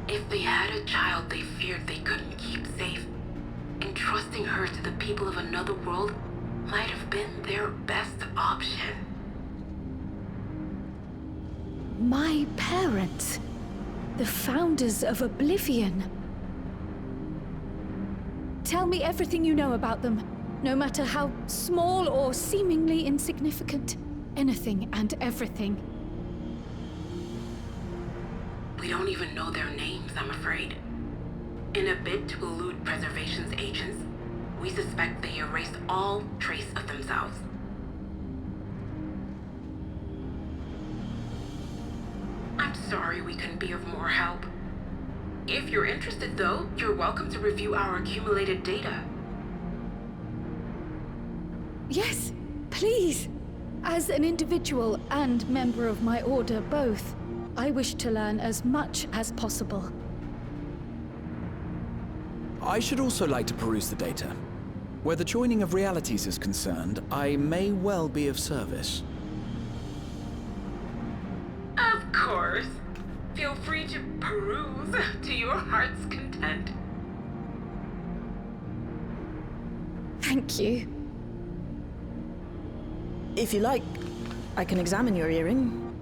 If they had a child they feared they couldn't keep safe, entrusting her to the people of another world might have been their best option. My parents, the founders of Oblivion. Tell me everything you know about them, no matter how small or seemingly insignificant. Anything and everything. We don't even know their names, I'm afraid. In a bid to elude preservation's agents, we suspect they erased all trace of themselves. I'm sorry we couldn't be of more help. If you're interested, though, you're welcome to review our accumulated data. Yes, please. As an individual and member of my order both, I wish to learn as much as possible. I should also like to peruse the data. Where the joining of realities is concerned, I may well be of service. Of course. Feel free to peruse to your heart's content. Thank you. If you like, I can examine your earring.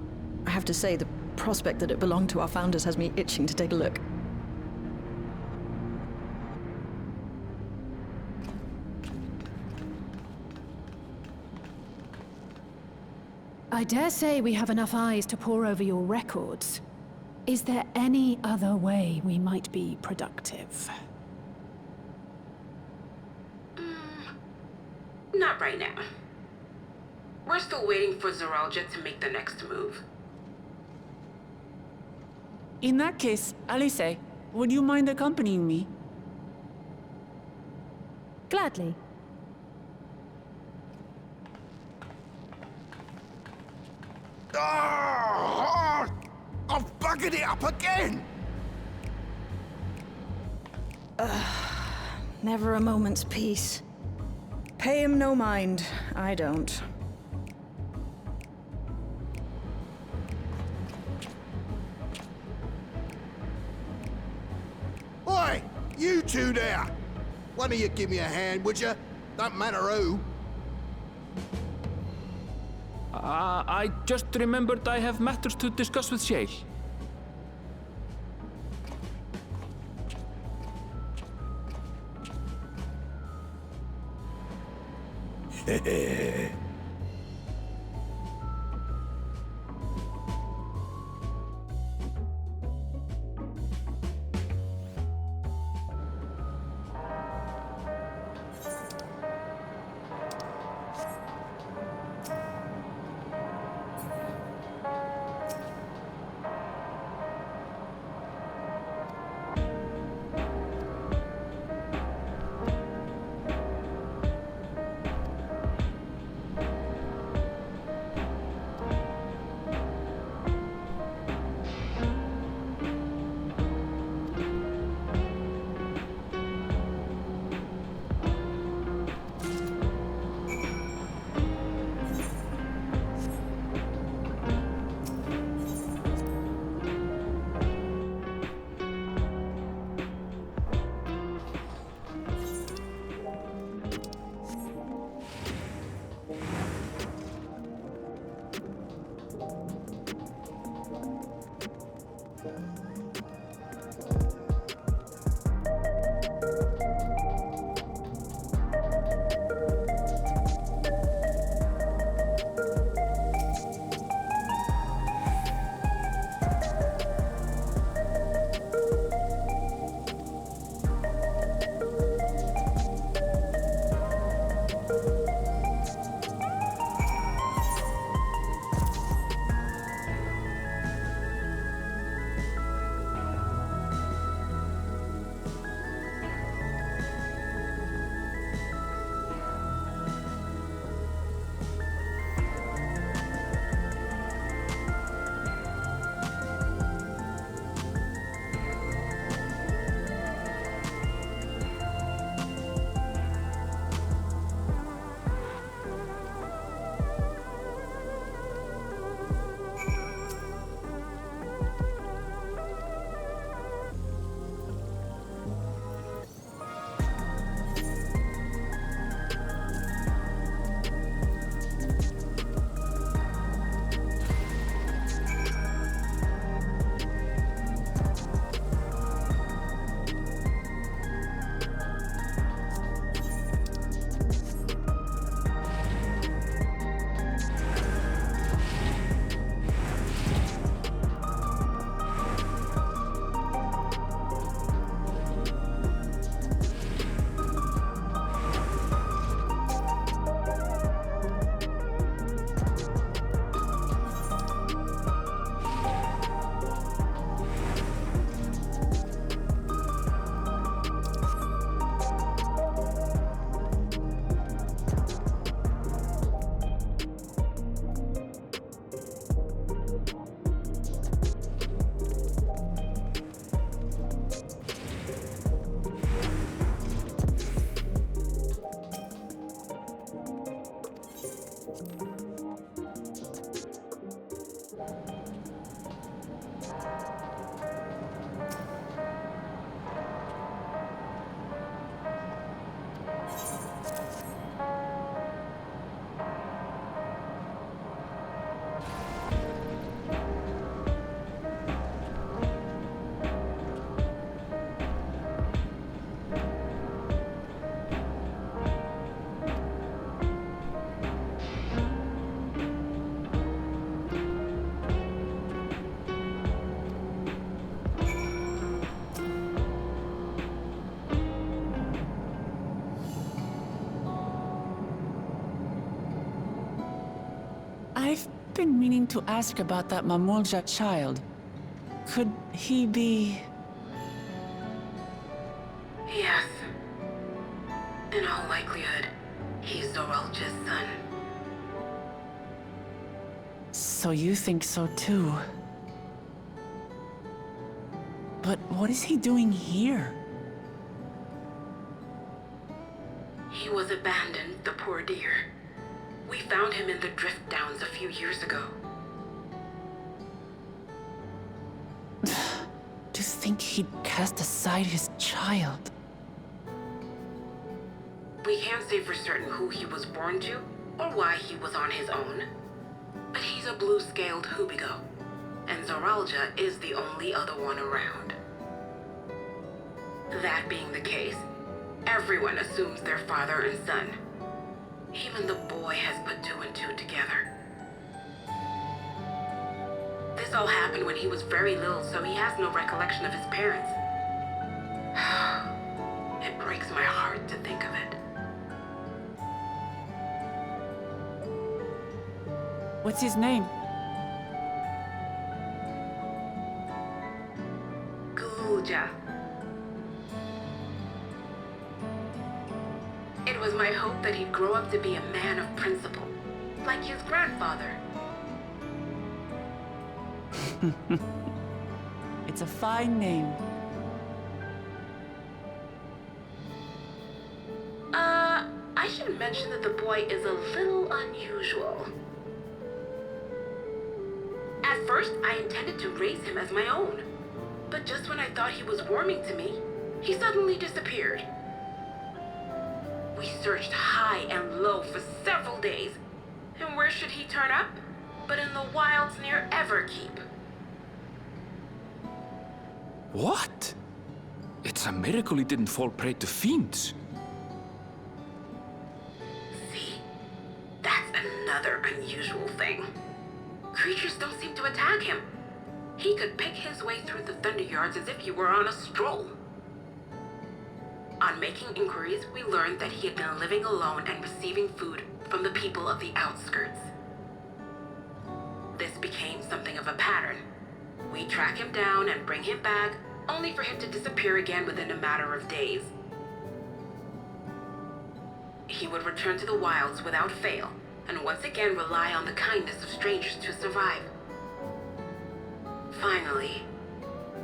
I have to say, the prospect that it belonged to our founders has me itching to take a look. I dare say we have enough eyes to pore over your records. Is there any other way we might be productive? Not right now. We're still waiting for Zoralja to make the next move. In that case, Alice, would you mind accompanying me? Gladly. Oh, I've buggered it up again! Never a moment's peace. Pay him no mind. I don't. Oi! You two there! One of you give me a hand, would you? Don't matter who. I just remembered I have matters to discuss with Shay. been meaning to ask about that Mamulja child. Could he be... Yes. In all likelihood, he's Zoralja's son. So you think so too? But what is he doing here? He was abandoned, the poor dear. We found him in the drift downs a few years ago. To think he'd cast aside his child. We can't say for certain who he was born to, or why he was on his own. But he's a blue-scaled Hubigo, and Zoralja is the only other one around. That being the case, everyone assumes they're father and son. Even the boy has put 2 and 2 together. This all happened when he was very little, so he has no recollection of his parents. It breaks my heart to think of it. What's his name? Gulja. It was my hope that he'd grow up to be a man of principle, like his grandfather. It's a fine name. I should mention that the boy is a little unusual. At first, I intended to raise him as my own. But just when I thought he was warming to me, he suddenly disappeared. We searched high and low for several days. And where should he turn up? But in the wilds near Everkeep. What? It's a miracle he didn't fall prey to fiends. See? That's another unusual thing. Creatures don't seem to attack him. He could pick his way through the Thunder Yards as if he were on a stroll. On making inquiries, we learned that he had been living alone and receiving food from the people of the outskirts. This became something of a pattern. We track him down and bring him back, only for him to disappear again within a matter of days. He would return to the wilds without fail, and once again rely on the kindness of strangers to survive. Finally,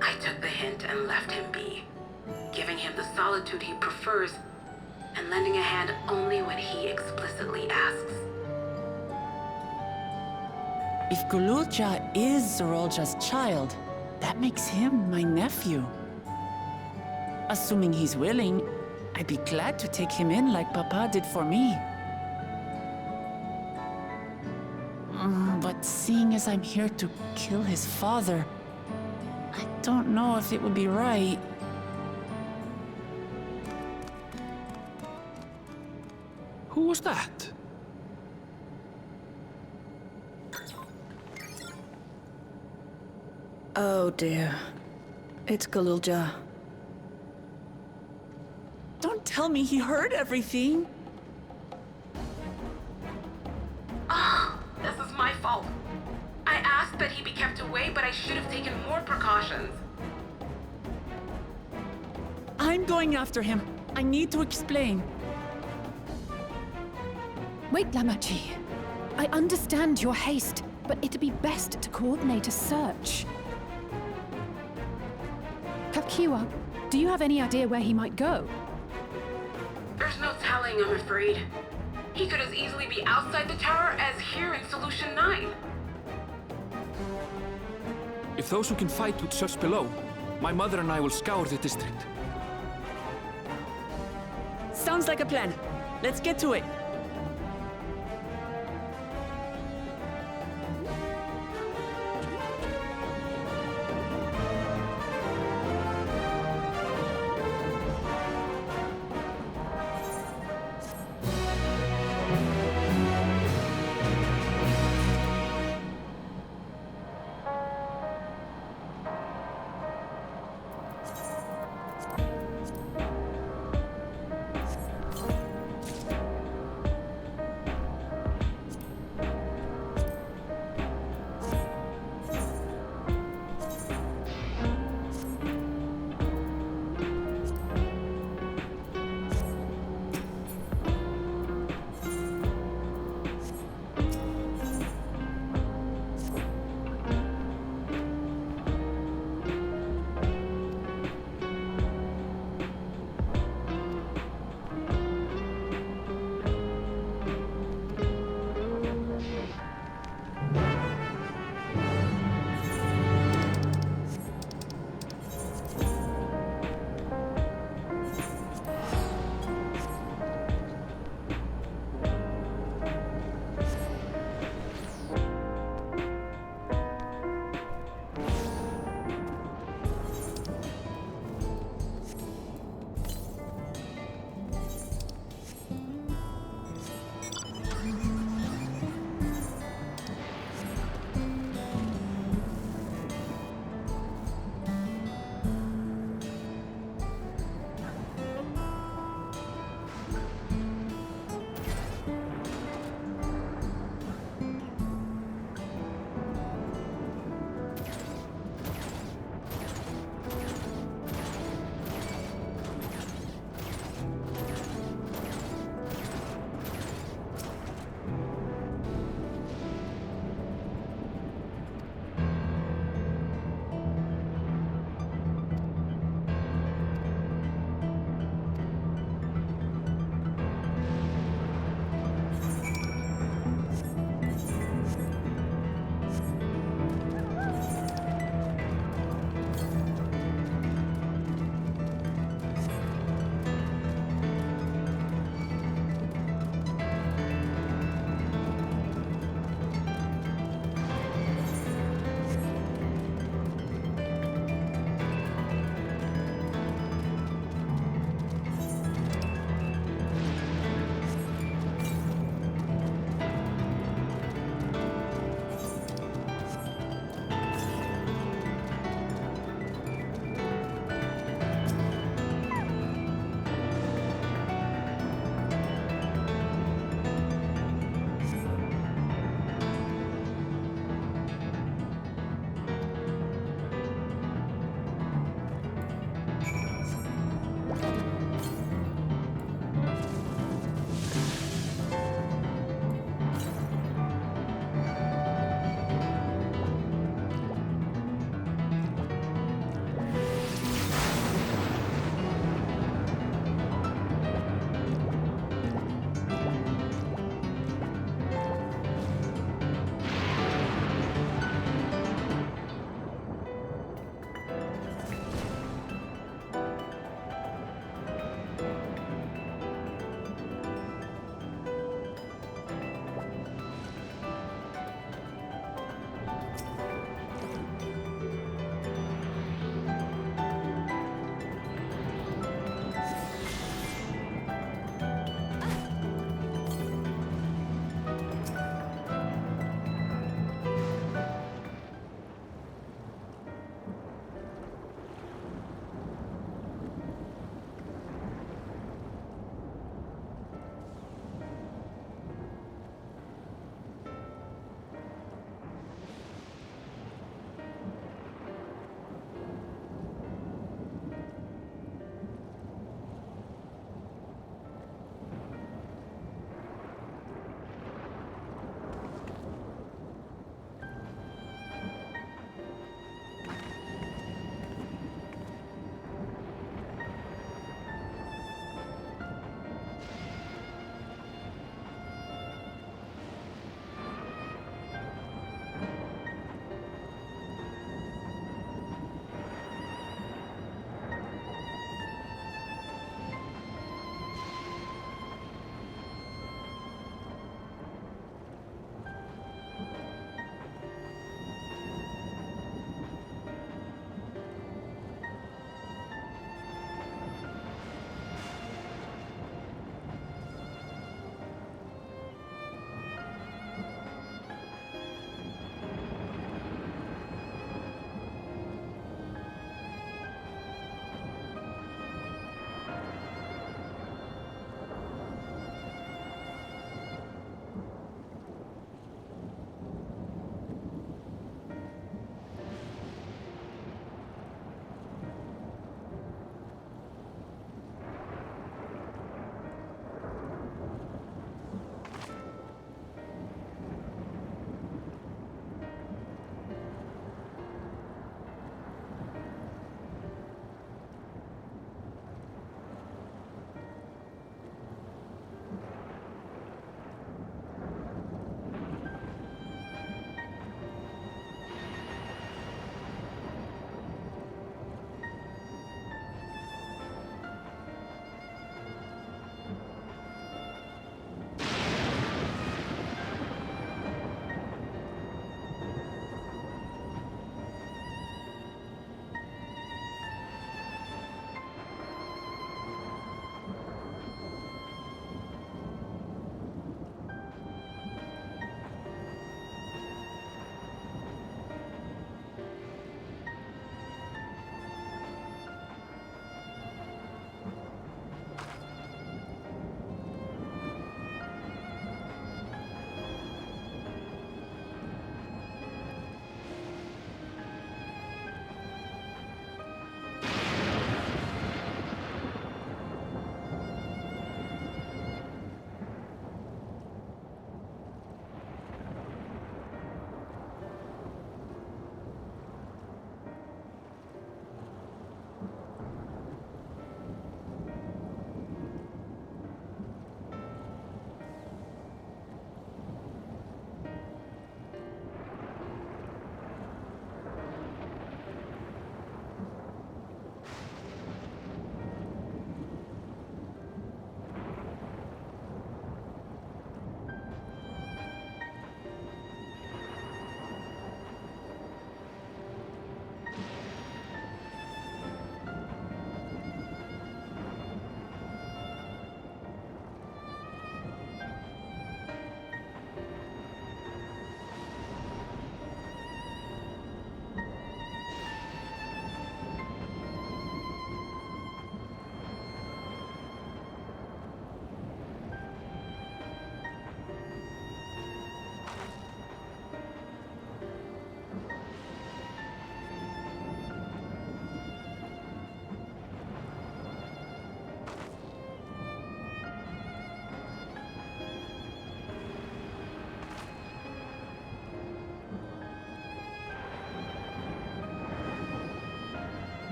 I took the hint and left him be, giving him the solitude he prefers, and lending a hand only when he explicitly asks. If Gululja is Zoralja's child, that makes him my nephew. Assuming he's willing, I'd be glad to take him in like Papa did for me. But seeing as I'm here to kill his father, I don't know if it would be right. Who was that? Oh dear. It's Gululja. Don't tell me he heard everything. This is my fault. I asked that he be kept away, but I should have taken more precautions. I'm going after him. I need to explain. Wait, Lamachi. I understand your haste, but it'd be best to coordinate a search. Kakiwa, do you have any idea where he might go? There's no telling, I'm afraid. He could as easily be outside the tower as here in Solution 9. If those who can fight would search below, my mother and I will scour the district. Sounds like a plan. Let's get to it.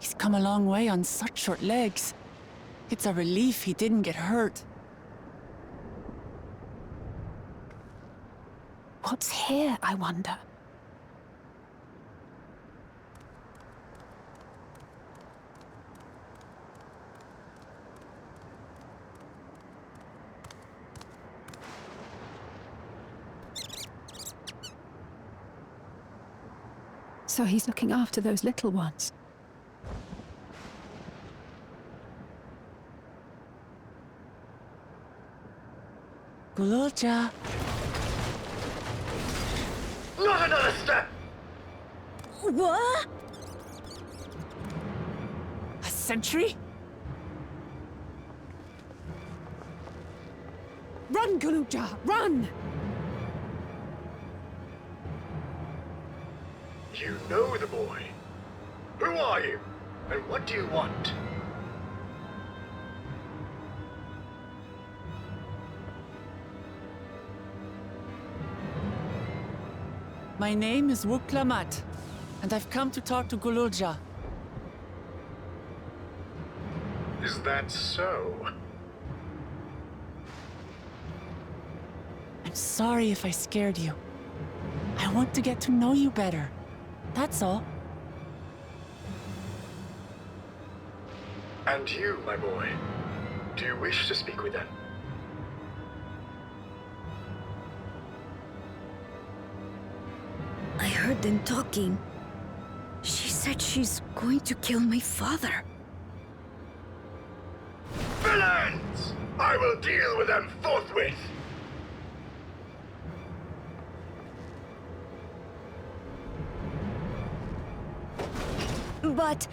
He's come a long way on such short legs. It's a relief he didn't get hurt. What's here, I wonder? So he's looking after those little ones. Gululja. Not another step! What? A sentry? Run, Gululja, run! You know the boy. Who are you? And what do you want? My name is Wuklamat, and I've come to talk to Gululja. Is that so? I'm sorry if I scared you. I want to get to know you better. That's all. And you, my boy, do you wish to speak with them? I heard them talking. She said she's going to kill my father. Villains! I will deal with them forthwith! But...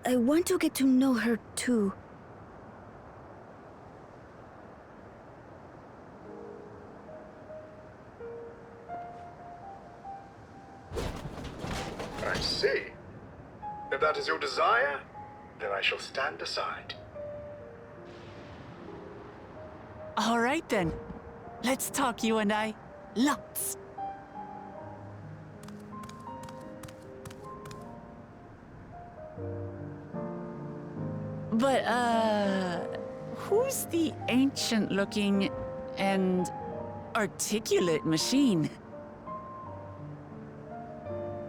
I want to get to know her too. I see. If that is your desire, then I shall stand aside. All right then. Let's talk, you and I. Lots. But, who's the ancient-looking and articulate machine?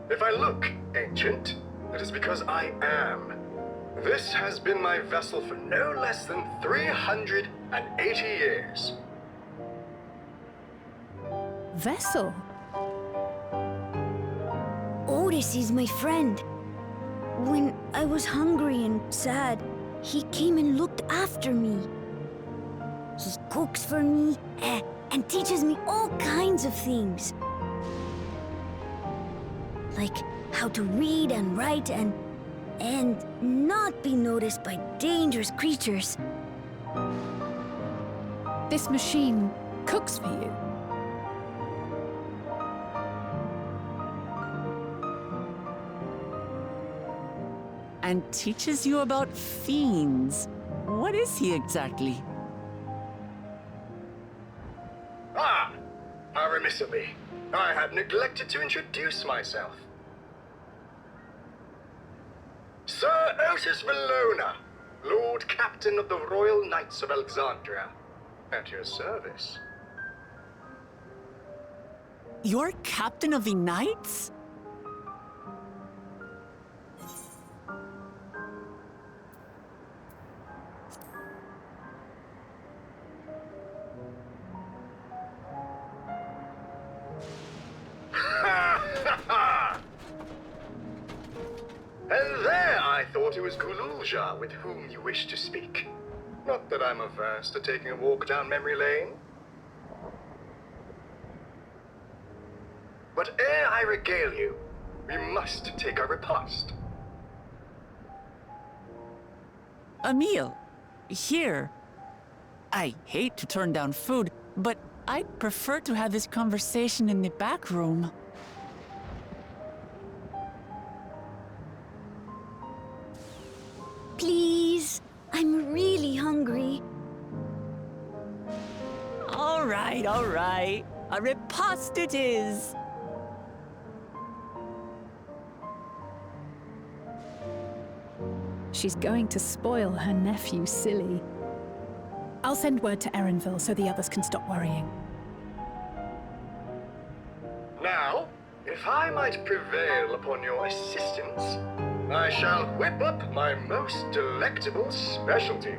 If I look ancient, it is because I am. This has been my vessel for no less than 380 years. Vessel? Otis is my friend. When I was hungry and sad, he came and looked after me. He cooks for me and teaches me all kinds of things. Like how to read and write and not be noticed by dangerous creatures. This machine cooks for you? And teaches you about fiends. What is he exactly? Ah! How remiss of me. I had neglected to introduce myself. Sir Otis Valona, Lord Captain of the Royal Knights of Alexandria. At your service. You're captain of the knights? And there I thought it was Gululja with whom you wished to speak. Not that I'm averse to taking a walk down memory lane. But ere I regale you, we must take our repast. A meal. Here. I hate to turn down food, but I'd prefer to have this conversation in the back room. Please, I'm really hungry. all right. A riposte it is. She's going to spoil her nephew silly. I'll send word to Erenville so the others can stop worrying. Now, if I might prevail upon your assistance, I shall whip up my most delectable specialty.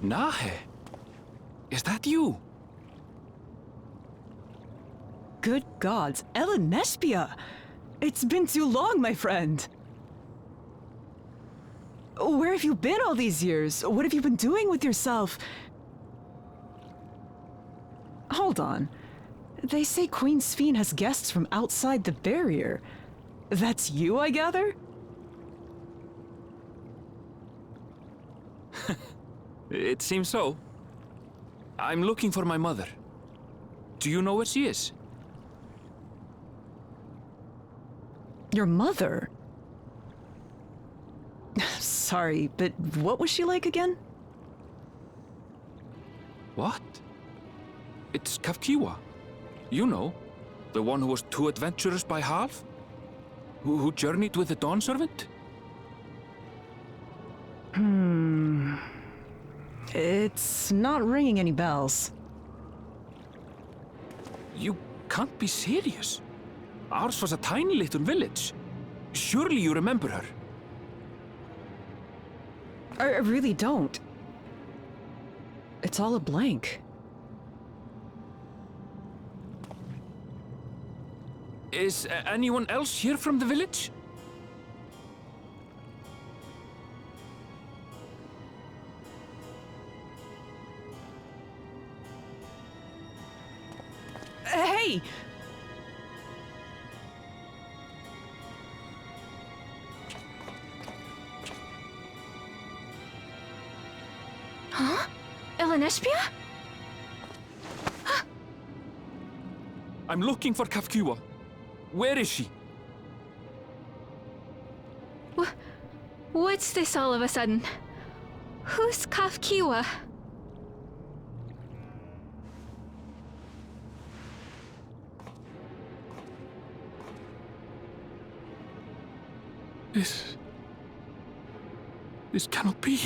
Nahe, is that you? Good gods, Ellen Nespia! It's been too long, my friend. Where have you been all these years? What have you been doing with yourself? Hold on. They say Queen Sphene has guests from outside the barrier. That's you, I gather? It seems so. I'm looking for my mother. Do you know where she is? Your mother? Sorry, but what was she like again? What? It's Kafkiwa. You know, the one who was too adventurous by half? Who journeyed with the Dawn Servant? It's not ringing any bells. You can't be serious. Ours was a tiny little village. Surely you remember her. I really don't. It's all a blank. Is anyone else here from the village? Hey! Huh? Elenespia? I'm looking for Kafkiwa. Where is she? What's this all of a sudden? Who's Kafkiwa? This cannot be.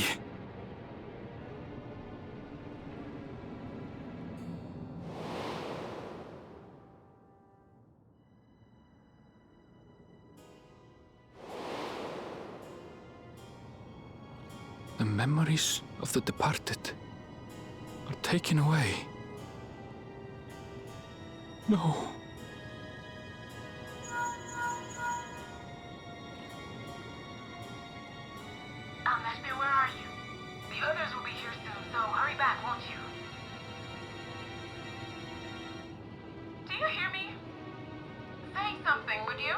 The memories of the departed are taken away. No. Nespia, where are you? The others will be here soon, so hurry back, won't you? Do you hear me? Say something, would you?